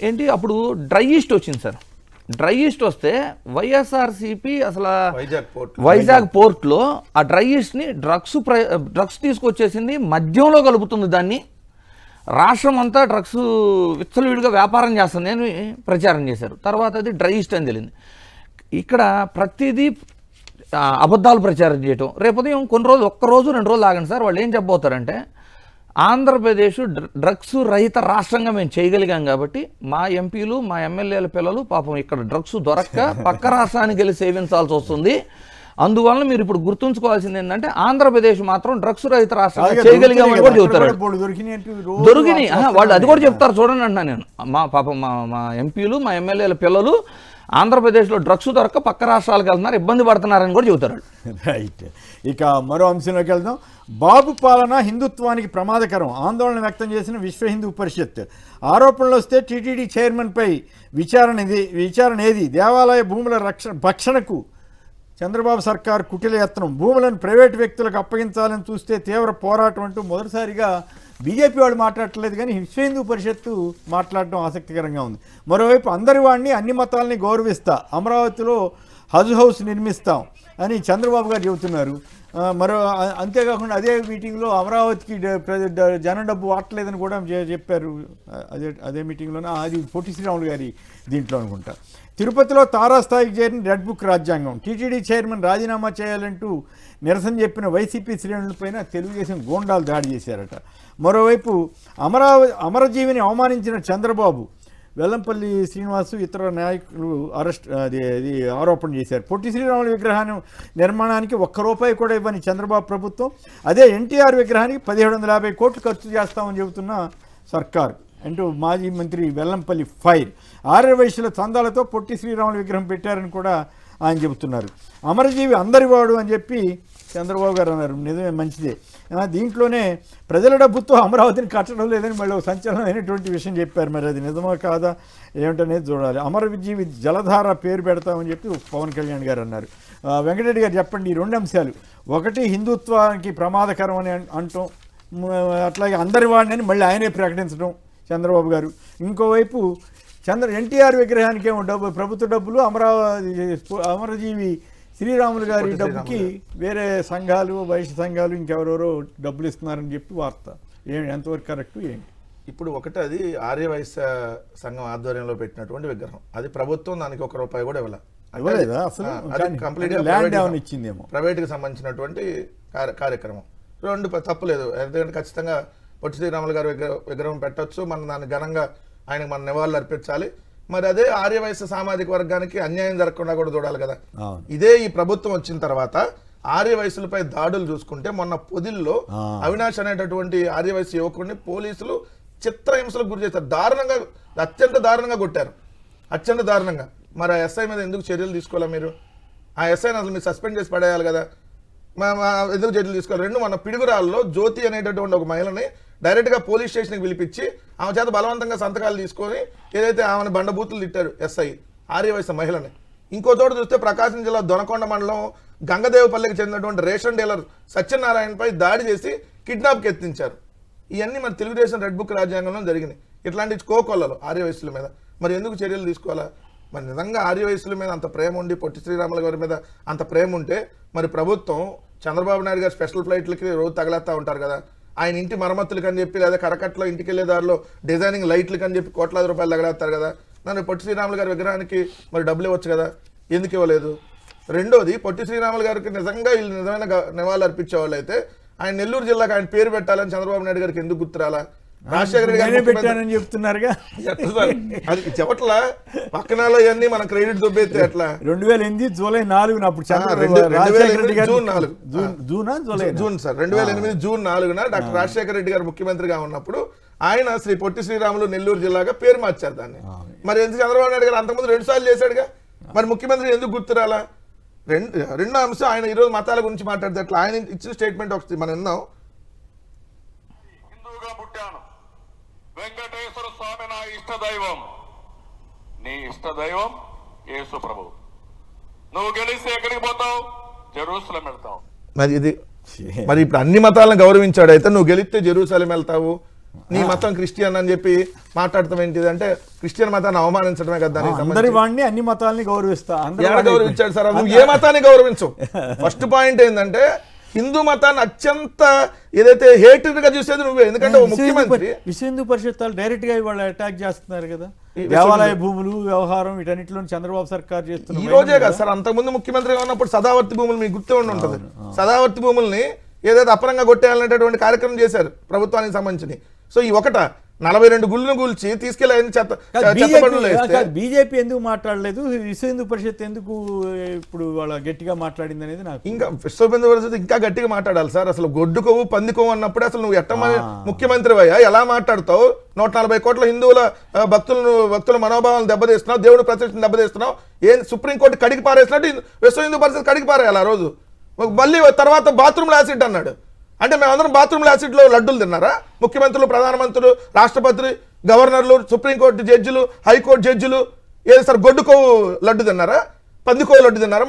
ఏంటి, అప్పుడు డ్రై ఈస్ట్ వచ్చింది సార్. డ్రై ఈస్ట్ వస్తే వైఎస్ఆర్సీపీ అసలు వైజాగ్ పోర్ట్లో ఆ డ్రై ఈస్ట్ని డ్రగ్స్ తీసుకొచ్చేసింది, మద్యంలో కలుపుతుంది దాన్ని, రాష్ట్రం అంతా డ్రగ్స్ విచ్చలవిడిగా వ్యాపారం చేస్తుంది అని ప్రచారం చేశారు. తర్వాత అది డ్రై ఈస్ట్ అని తెలిసింది. ఇక్కడ ప్రతిదీ అబద్ధాలు ప్రచారం చేయటం. రేపు ఉదయం కొన్ని రోజులు, 1 రోజు 2 రోజులు ఆగండి సార్, వాళ్ళు ఏం చెప్పబోతారంటే ఆంధ్రప్రదేశ్ డ్రగ్స్ రహిత రాష్ట్రంగా మేము చేయగలిగాం కాబట్టి మా ఎంపీలు మా ఎమ్మెల్యేల పిల్లలు పాపం ఇక్కడ డ్రగ్స్ దొరక్క పక్క రాష్ట్రానికి వెళ్ళి సేవించాల్సి వస్తుంది. అందువల్ల మీరు ఇప్పుడు గుర్తుంచుకోవాల్సింది ఏంటంటే ఆంధ్రప్రదేశ్ మాత్రం డ్రగ్స్ రహిత రాష్ట్రంగా చేయగలిగామని కూడా చెబుతారు. దొరికినాయి వాళ్ళు అది కూడా చెప్తారు. చూడండి అంటున్నా నేను, మా పాపం మా ఎంపీలు మా ఎమ్మెల్యేల పిల్లలు ఆంధ్రప్రదేశ్లో డ్రగ్స్ దొరక్క పక్క రాష్ట్రాలకు వెళ్తున్నారు, ఇబ్బంది పడుతున్నారని కూడా చెబుతారు. రైట్. ఇక మరో అంశంలోకి వెళ్దాం. బాబు పాలన హిందుత్వానికి ప్రమాదకరం ఆందోళన వ్యక్తం చేసిన విశ్వ హిందూ పరిషత్. ఆరోపణలు వస్తే టీటీడీ చైర్మన్పై విచారణ ఏది? దేవాలయ భూముల భక్షణకు చంద్రబాబు సర్కార్ కుటిల యత్నం. భూములను ప్రైవేటు వ్యక్తులకు అప్పగించాలని చూస్తే తీవ్ర పోరాటం అంటూ మొదటిసారిగా బీజేపీ వాళ్ళు మాట్లాడట్లేదు, కానీ విశ్వ హిందూ పరిషత్తు మాట్లాడటం ఆసక్తికరంగా ఉంది. మరోవైపు అందరి వాడిని అన్ని మతాలని గౌరవిస్తా, అమరావతిలో హజ్ హౌస్ నిర్మిస్తాం అని చంద్రబాబు గారు చెబుతున్నారు. అంతేకాకుండా అదే మీటింగ్లో అమరావతికి జనం డబ్బు వాడలేదని కూడా చెప్పారు. అదే మీటింగ్లోనే అది పొట్టి శ్రీరాములు గారి దీంట్లో అనుకుంటా. తిరుపతిలో తారాస్థాయికి చేరిన రెడ్ బుక్ రాజ్యాంగం. టీటీడీ చైర్మన్ రాజీనామా చేయాలంటూ నిరసన చెప్పిన వైసీపీ శ్రేణులపైన తెలుగుదేశం గోండాలు దాడి చేశారట. మరోవైపు అమరజీవిని అవమానించిన చంద్రబాబు, వెల్లంపల్లి శ్రీనివాసు ఇతర నాయకులు ఆరోపణ చేశారు. పొట్టి శ్రీరాముల విగ్రహాన్ని నిర్మాణానికి ₹1 కూడా ఇవ్వని చంద్రబాబు ప్రభుత్వం, అదే ఎన్టీఆర్ విగ్రహానికి 1750 కోట్లు ఖర్చు చేస్తామని చెబుతున్న సర్కారు అంటూ మాజీ మంత్రి వెల్లంపల్లి ఫైర్. ఆర్యవైశ్యుల చందాలతో పొట్టి శ్రీరాముల విగ్రహం పెట్టారని కూడా ఆయన చెబుతున్నారు. అమరజీవి అందరివాడు అని చెప్పి చంద్రబాబు గారు అన్నారు. నిజమే, మంచిదే. దీంట్లోనే ప్రజల డబ్బుతో అమరావతిని కట్టడం లేదని మళ్ళీ సంచలనమైనటువంటి విషయం చెప్పారు. మరి అది నిజమా కాదా ఏమిటనేది చూడాలి. అమరజీవి జలధార పేరు పెడతామని చెప్పి పవన్ కళ్యాణ్ గారు అన్నారు. వెంకటరెడ్డి గారు చెప్పండి ఈ 2 అంశాలు. ఒకటి హిందుత్వానికి ప్రమాదకరం అని అంటాం, అట్లాగే అందరి వాడిని మళ్ళీ ఆయనే ప్రకటించడం చంద్రబాబు గారు. ఇంకోవైపు ఎన్టీఆర్ విగ్రహానికి ఏమో ప్రభుత్వ డబ్బులు, అమరజీవి శ్రీరాములు గారి డబ్బుకి వేరే సంఘాలు వైశ్య సంఘాలు ఇంకెవరెవరో డబ్బులు ఇస్తున్నారని చెప్పి వార్త. ఎంతవరకు కరెక్ట్ ఏంటి? ఇప్పుడు ఒకటి అది ఆర్యవైశ్య సంఘం ఆధ్వర్యంలో పెట్టినటువంటి విగ్రహం, అది ప్రభుత్వం దానికి ₹1 కూడా ఇవ్వలేదా అసలు? ఇచ్చిందేమో, ప్రైవేట్కి సంబంధించినటువంటి కార్యక్రమం. 2 తప్పులేదు, ఎందుకంటే ఖచ్చితంగా పొట్టి శ్రీరాములు గారి విగ్రహం పెట్టచ్చు, మనం దాన్ని ఘనంగా ఆయనకు మన నివాళులు అర్పించాలి. మరి అదే ఆర్యవైశ్య సామాజిక వర్గానికి అన్యాయం జరగకుండా కూడా చూడాలి కదా. ఇదే ఈ ప్రభుత్వం వచ్చిన తర్వాత ఆర్యవైశ్యులపై దాడులు చూసుకుంటే మొన్న పొదిల్లో అవినాష్ అనేటటువంటి ఆర్యవైశ్య యువకుడిని పోలీసులు చిత్రహింసలకు గురి చేశారు. దారుణంగా, అత్యంత దారుణంగా కొట్టారు, అత్యంత దారుణంగా. మరి ఆ ఎస్ఐ మీద ఎందుకు చర్యలు తీసుకోవాలి? మీరు ఆ ఎస్ఐని అసలు మీరు సస్పెండ్ చేసి పడేయాలి కదా. ఎందుకు చర్యలు తీసుకోవాలి? 2 మన పిడుగురాల్లో జ్యోతి అనేటటువంటి ఒక మహిళని డైరెక్ట్గా పోలీస్ స్టేషన్కి పిలిపించి ఆమె చేత బలవంతంగా సంతకాలు తీసుకొని ఏదైతే ఆమెను బండబూతులు తిట్టారు ఎస్ఐ, ఆర్యవైశ్య మహిళని. ఇంకో చోట చూస్తే ప్రకాశం జిల్లా దొనకొండ మండలం గంగదేవపల్లికి చెందినటువంటి రేషన్ డీలర్ సత్యనారాయణపై దాడి చేసి కిడ్నాప్కి ఎత్తించారు. ఇవన్నీ మన తెలుగుదేశం రెడ్ బుక్ రాజ్యాంగంలో జరిగినాయి. ఇట్లాంటి కోకొల్లలు ఆర్యవైశ్యుల మీద మరి ఎందుకు చర్యలు తీసుకోవాలా? మరి నిజంగా ఆర్యవైశ్యుల మీద అంత ప్రేమ ఉండి, పొట్టి శ్రీరాములు గారి మీద అంత ప్రేమ ఉంటే మరి ప్రభుత్వం చంద్రబాబు నాయుడు గారు స్పెషల్ ఫ్లైట్లకి రోజు తగలేస్తూ ఉంటారు కదా, ఆయన ఇంటి మరమ్మతులకు అని చెప్పి లేదా కరకట్లో ఇంటికి వెళ్ళే దారిలో డిజైనింగ్ లైట్లకి అని చెప్పి ₹1,00,000 తగలేస్తారు కదా. నన్ను పొట్టి శ్రీరాములు గారి విగ్రహానికి మరి డబ్బులు ఇవ్వచ్చు కదా, ఎందుకు ఇవ్వలేదు? రెండోది, పొట్టి శ్రీరాములు గారికి నిజంగా వీళ్ళు నిజమైన నివాళులు అర్పించే వాళ్ళు అయితే ఆయన నెల్లూరు జిల్లాకు ఆయన పేరు పెట్టాలని చంద్రబాబు నాయుడు గారికి ఎందుకు గుర్తురాలా? రాజశేఖర రెడ్డి పెట్టానని చెప్తున్నారుగా, అది చెప్పట్లా పక్కనాలో ఇవన్నీ మన క్రెడిట్ దొబ్బేస్తే అట్లా. 2008 జూలై 4 అప్పుడు జూన్ 4 డాక్టర్ రాజశేఖర రెడ్డి గారు ముఖ్యమంత్రిగా ఉన్నప్పుడు ఆయన శ్రీ పొట్టి శ్రీరాములు నెల్లూరు జిల్లాగా పేరు మార్చారు దాన్ని. మరి ఎందుకు చంద్రబాబు నాయుడు గారు అంతకుముందు 2 సార్లు చేశాడుగా, మరి ముఖ్యమంత్రి ఎందుకు గుర్తురాలా? రెండో అంశం, ఆయన ఈరోజు మతాల గురించి మాట్లాడితే అట్లా ఆయన ఇచ్చిన స్టేట్మెంట్ ఒకటి మనం విన్నాం. హిందువుగా పుట్టాను, వెంకటేశ్వర స్వామి నా ఇష్టదైవం, నీ ఇష్టదైవం యేసు ప్రభు. నువ్వు గెలిస్తే ఎక్కడికి పోతావు? జెరూసలేం వెళ్తావు. మరి ఇప్పుడు అన్ని మతాలను గౌరవించాడు, అయితే నువ్వు గెలిస్తే జెరూసలేం వెళ్తావు, నీ మతం క్రిస్టియన్ అని చెప్పి మాట్లాడతాం ఏంటిది? అంటే క్రిస్టియన్ మతాన్ని అవమానించడమే కదా. అందరి వాడిని అన్ని మతాలని గౌరవిస్తా, గౌరవించాడు సార్. నువ్వు ఏ మతాన్ని గౌరవించవు. ఫస్ట్ పాయింట్ ఏంటంటే హిందూ మతాన్ని అత్యంత ఏదైతే హేటెడ్ గా చూసేది నువ్వే. ఎందుకంటే ముఖ్యమంత్రి విశ్వ హిందూ పరిషత్ డైరెక్ట్ గా వాళ్ళు అటాక్ చేస్తున్నారు కదా, దేవాలయ భూములు వ్యవహారం వీటన్నిటిలో చంద్రబాబు సర్కార్ చేస్తున్నారు. ఈ రోజే కదా సార్, అంతకుముందు ముఖ్యమంత్రిగా ఉన్నప్పుడు సదావర్తి భూములు మీకు గుర్తు ఉండి ఉంటుంది. సదావర్తి భూముల్ని ఏదైతే అపరంగా కొట్టేయాలనేటటువంటి కార్యక్రమం చేశారు ప్రభుత్వానికి సంబంధించి. సో ఈ 42 గుళ్ళను కూల్చి తీసుకెళ్ళి బీజేపీ ఎందుకు మాట్లాడలేదు, విశ్వ హిందూ పరిషత్ ఎందుకు ఇప్పుడు వాళ్ళ గట్టిగా మాట్లాడింది అనేది నాకు. ఇంకా విశ్వ హిందూ పరిషత్ ఇంకా గట్టిగా మాట్లాడాలి సార్. అసలు గొడ్డు కొవ్వు పంది కొవ్వు అన్నప్పుడే అసలు నువ్వు ముఖ్యమంత్రి అయ్యా ఎలా మాట్లాడతావు? 140 కోట్ల హిందువుల భక్తుల మనోభావాలను దెబ్బతీస్తున్నావు, దేవుడు ప్రతిష్టను దెబ్బతీస్తున్నావు. ఏం సుప్రీంకోర్టు కడిగి పారేసినట్టు విశ్వ హిందూ పరిషత్ కడిగి పారేయాలి ఆ రోజు. మళ్ళీ తర్వాత బాత్రూమ్లో యాసిడ్ అన్నాడు. అంటే మేమందరం బాత్రూమ్లో యాసిడ్లో లడ్డూలు తిన్నారా? ముఖ్యమంత్రులు, ప్రధానమంత్రులు, రాష్ట్రపతి, గవర్నర్లు, సుప్రీంకోర్టు జడ్జిలు, హైకోర్టు జడ్జిలు ఏది సార్ గొడ్డు కొవ్వు లడ్డు తిన్నారా, పంది కొవ్వు లడ్డు తిన్నారా?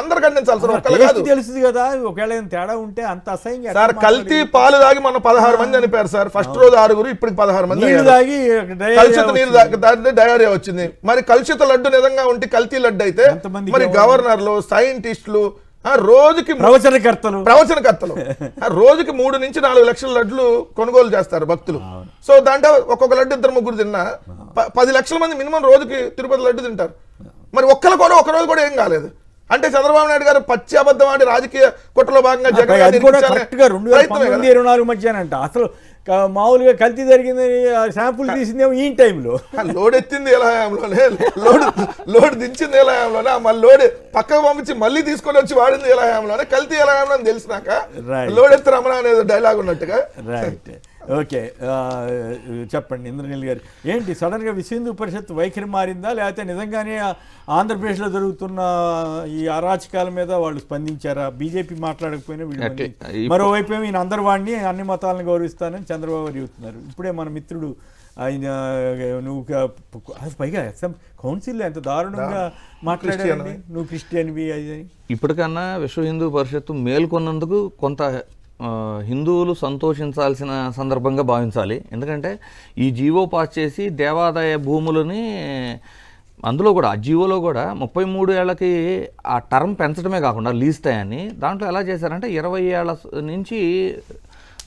అందరు ఖండించాలి సార్. ఒక్కళ్ళు కాదు. తెలుసు కదా, ఒకవేళ తేడా ఉంటే అంత అసహ్యంగా సార్. కల్తీ పాలు తాగి మన 16 మంది చనిపోయారు సార్. ఫస్ట్ రోజు 6, ఇప్పుడు 16 మంది. కలుషిత నీరు తాగితే డయేరియా వచ్చింది. మరి కలుషిత లడ్డు నిజంగా ఉంటే కల్తీ లడ్డు అయితే మరి గవర్నర్లు, సైంటిస్టులు, రోజుకి ప్రవచనకర్తలు రోజుకి 3 నుంచి 4 లక్షల లడ్లు కొనుగోలు చేస్తారు భక్తులు. సో దాంట్లో ఒక్కొక్క లడ్డు 2-3 తిన్నా 10 లక్షల మంది మినిమం రోజుకి తిరుపతి లడ్డు తింటారు. మరి ఒక రోజు కూడా ఏం కాలేదు. అంటే చంద్రబాబు నాయుడు గారు పచ్చి అబద్ధం ఆడి రాజకీయ కుట్రలో భాగంగా జగన్ 2024 మధ్యాహ్నం అసలు మామూలుగా కల్తీ జరిగింది శాంపుల్ తీసిందేమో ఈ టైంలో. లోడ్ ఎత్తింది ఎలా హయాంలోనే, లోడ్ దించింది ఎలా హయాంలోనే, మళ్ళీ లోడ్ పక్కకు పంపించి మళ్ళీ తీసుకొని వచ్చి వాడింది ఎలా హయాంలోనే, కల్తీ ఎలా హయాంలో తెలిసినాక లోడ్ ఎత్తి రమణ అనేది డైలాగ్ ఉన్నట్టుగా. Right, okay. చెప్పండి ఇంద్రనీల్ గారు, ఏంటి సడన్గా విశ్వ హిందూ పరిషత్ వైఖరి మారిందా, లేకపోతే నిజంగానే ఆంధ్రప్రదేశ్లో జరుగుతున్న ఈ అరాచకాల మీద వాళ్ళు స్పందించారా? బీజేపీ మాట్లాడకపోయినా వీళ్ళు, మరోవైపు ఈయన అందరు వాడిని అన్ని మతాలను గౌరవిస్తానని చంద్రబాబు చెబుతున్నారు. ఇప్పుడే మన మిత్రుడు ఆయన నువ్వు పైగా కౌన్సిల్లో ఎంత దారుణంగా మాట్లాడారండి, నువ్వు క్రిస్టియన్వి అది. ఇప్పటికన్నా విశ్వ హిందూ పరిషత్తు మేల్కొన్నందుకు కొంత హిందువులు సంతోషించాల్సిన సందర్భంగా భావించాలి. ఎందుకంటే ఈ జీవో పాస్ చేసి దేవాదాయ భూములని, అందులో కూడా ఆ జీవోలో కూడా 33 ఏళ్ళకి ఆ టర్మ్ పెంచడమే కాకుండా లీజ్ టైంని దాంట్లో ఎలా చేశారంటే 20 ఏళ్ళ నుంచి,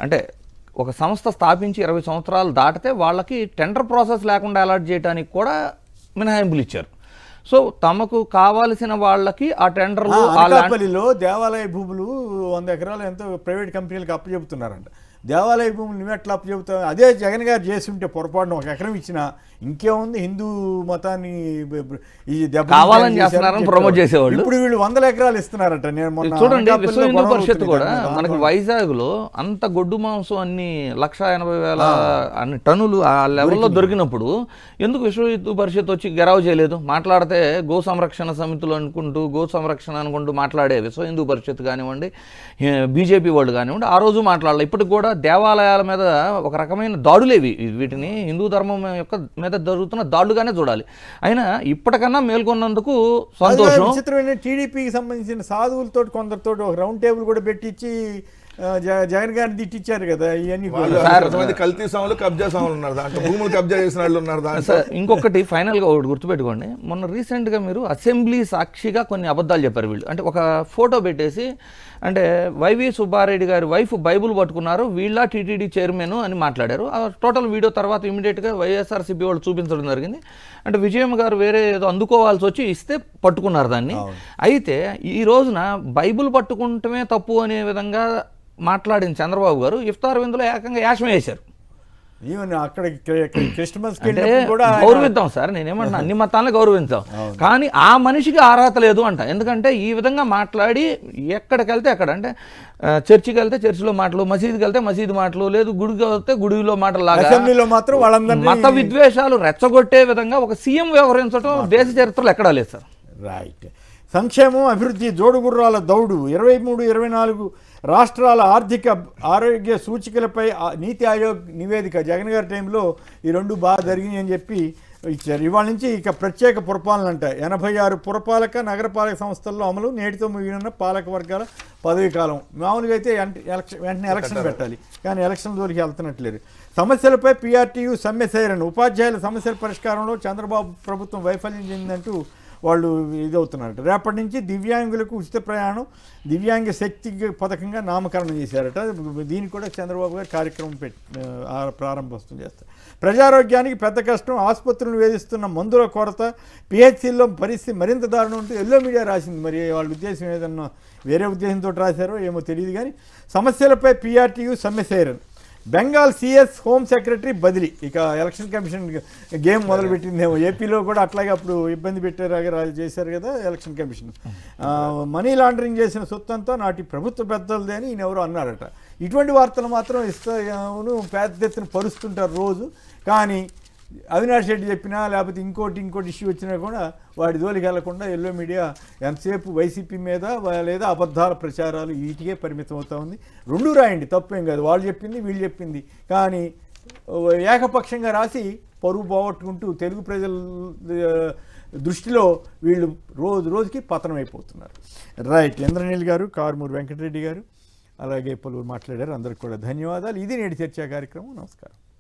అంటే ఒక సంస్థ స్థాపించి 20 సంవత్సరాలు దాటితే వాళ్ళకి టెండర్ ప్రాసెస్ లేకుండా అలాట్ చేయడానికి కూడా మినహాయింపులు ఇచ్చారు. సో తమకు కావాల్సిన వాళ్ళకి ఆ టెండర్లు, అనకాపల్లిలో దేవాలయ భూములు 100 ఎకరాలు ఎంతో ప్రైవేట్ కంపెనీలకు అప్పచెబుతున్నారంట. దేవాలయ భూములు నువ్వు ఎట్లా అప్పచెబుతావు? అదే జగన్ గారు చేసి ఉంటే పొరపాటున 1 ఎకరం ఇచ్చినా ఇంకేముంది, హిందూ మతాన్ని కావాలని చేస్తున్నారని ప్రమోట్ చేసేవాళ్ళు. ఇప్పుడు వీళ్ళు 100 ఎకరాలు ఇస్తున్నారట. నేను చూడండి, విశ్వ హిందూ పరిషత్ కూడా మనకి వైజాగ్లో అంత గొడ్డు మాంసం అన్ని 180,000 అన్ని టన్నులు ఆ లెవెల్లో దొరికినప్పుడు ఎందుకు విశ్వ హిందూ పరిషత్ వచ్చి గెరావు చేయలేదు? మాట్లాడితే గో సంరక్షణ సమితులు అనుకుంటూ, గో సంరక్షణ అనుకుంటూ మాట్లాడే విశ్వ హిందూ పరిషత్ కానివ్వండి, బీజేపీ వాళ్ళు కానివ్వండి, ఆ రోజు మాట్లాడాలి. ఇప్పటికి కూడా దేవాలయాల మీద ఒక రకమైన దాడులేవి, వీటిని హిందూ ధర్మం యొక్క మీద జరుగుతున్న దాడులుగానే చూడాలి. అయినా ఇప్పటికన్నా మేల్కొన్నందుకు సంతోషం. విచిత్రమైన టీడీపీకి సంబంధించిన సాధువులతో కొందరితో ఒక రౌండ్ టేబుల్ కూడా పెట్టించి జగన్ గారిని తిట్టించారు కదా. ఇవన్నీ కల్తీ సాములు, కబ్జా సాములు ఉన్నారు దాంట్లో, భూములు కబ్జా చేసిన వాళ్ళు ఉన్నారు. ఇంకొకటి ఫైనల్గా ఒకటి గుర్తుపెట్టుకోండి, మొన్న రీసెంట్గా మీరు అసెంబ్లీ సాక్షిగా కొన్ని అబద్ధాలు చెప్పారు వీళ్ళు. అంటే ఒక ఫోటో పెట్టేసి, అంటే వైవి సుబ్బారెడ్డి గారి వైఫ్ బైబుల్ పట్టుకున్నారు, వీళ్ళ టీటీడీ చైర్మన్ అని మాట్లాడారు. ఆ టోటల్ వీడియో తర్వాత ఇమీడియట్గా వైఎస్ఆర్సీపీ వాళ్ళు చూపించడం జరిగింది. అంటే విజయమ్మ గారు వేరే ఏదో అందుకోవాల్సి వచ్చి ఇస్తే పట్టుకున్నారు దాన్ని. అయితే ఈ రోజున బైబుల్ పట్టుకుంటమే తప్పు అనే విధంగా మాట్లాడిన చంద్రబాబు గారు ఇఫ్తార్ విందులో ఏకంగా యాషం వేశారు. అక్కడ క్రిస్మస్ గౌరవిద్దాం సార్, నేనేమన్నా అన్ని మతాలను గౌరవించాం, కానీ ఆ మనిషికి అర్హత లేదు అంట. ఎందుకంటే ఈ విధంగా మాట్లాడి ఎక్కడికి వెళ్తే అక్కడ, అంటే చర్చికి వెళ్తే చర్చిలో మాటలు, మసీదుకి వెళ్తే మసీదు మాటలు, లేదు గుడికి వెళ్తే గుడిలో మాటలు లాగా మత విద్వేషాలు రెచ్చగొట్టే విధంగా ఒక సీఎం వ్యవహరించడం దేశ చరిత్రలో ఎక్కడా లేదు సార్. రైట్. సంక్షేమం, అభివృద్ధి, జోడుగుర్రాల దౌడు, 23-24 రాష్ట్రాల ఆర్థిక ఆరోగ్య సూచికలపై నీతి ఆయోగ్ నివేదిక. జగన్ గారి టైంలో ఈ 2 బాగా జరిగినాయి అని చెప్పి ఇచ్చారు. ఇవాళ నుంచి ఇక ప్రత్యేక పురపాలన అంట. 86 పురపాలక నగరపాలక సంస్థల్లో అమలు, నేటితో ముగిన పాలక వర్గాల పదవీ కాలం. మామూలుగా అయితే వెంటనే ఎలక్షన్ పెట్టాలి, కానీ ఎలక్షన్ జోలికి వెళ్తున్నట్లేదు. సమస్యలపై పీఆర్టీయూ సమ్మె సైరన్. ఉపాధ్యాయుల సమస్యల పరిష్కారంలో చంద్రబాబు ప్రభుత్వం వైఫల్యం చెందిందంటూ వాళ్ళు ఇదవుతున్నారట. రేపటి నుంచి దివ్యాంగులకు ఉచిత ప్రయాణం దివ్యాంగ శక్తి పథకంగా నామకరణం చేశారట. దీనికి కూడా చంద్రబాబు గారు కార్యక్రమం ప్రారంభోత్సవం చేస్తారు. ప్రజారోగ్యానికి పెద్ద కష్టం, ఆసుపత్రులను వేధిస్తున్న మందుల కొరత, పిహెచ్సిల్లో పరిస్థితి మరింత దారుణం ఉంటూ ఎల్లో మీడియా రాసింది. మరి వాళ్ళ ఉద్దేశం ఏదన్నా వేరే ఉద్దేశంతో రాశారో ఏమో తెలియదు. కానీ సమస్యలపై పిఆర్టీయూ సమ్మె సేరన్. బెంగాల్ సిఎస్ హోమ్ సెక్రటరీ బదిలీ. ఇక ఎలక్షన్ కమిషన్ గేమ్ మొదలుపెట్టిందేమో. ఏపీలో కూడా అట్లాగే అప్పుడు ఇబ్బంది పెట్టారు చేశారు కదా ఎలక్షన్ కమిషన్. మనీ లాండరింగ్ చేసిన సొత్తంతా నాటి ప్రభుత్వ పెద్దలదే అని ఈయన ఎవరో అన్నారట. ఇటువంటి వార్తలు మాత్రం ఇస్తాను పెద్ద ఎత్తున పరుస్తుంటారు రోజు. కానీ అవినాష్ రెడ్డి చెప్పినా లేకపోతే ఇంకోటి ఇష్యూ వచ్చినా కూడా వాడి జోలికి వెళ్లకుండా ఎల్లో మీడియా ఎంతసేపు వైసీపీ మీద లేదా అబద్ధాల ప్రచారాలు వీటికే పరిమితం అవుతా ఉంది. రెండూ రాయండి, తప్పేం కాదు. వాళ్ళు చెప్పింది వీళ్ళు చెప్పింది. కానీ ఏకపక్షంగా రాసి పరువు పోగొట్టుకుంటూ తెలుగు ప్రజల దృష్టిలో వీళ్ళు రోజుకి పతనం అయిపోతున్నారు. రైట్. ఇంద్రనీల్ గారు, కారుమూరి వెంకటరెడ్డి గారు, అలాగే పలువురు మాట్లాడారు. అందరికి కూడా ధన్యవాదాలు. ఇది నేటి చర్చా కార్యక్రమం. నమస్కారం.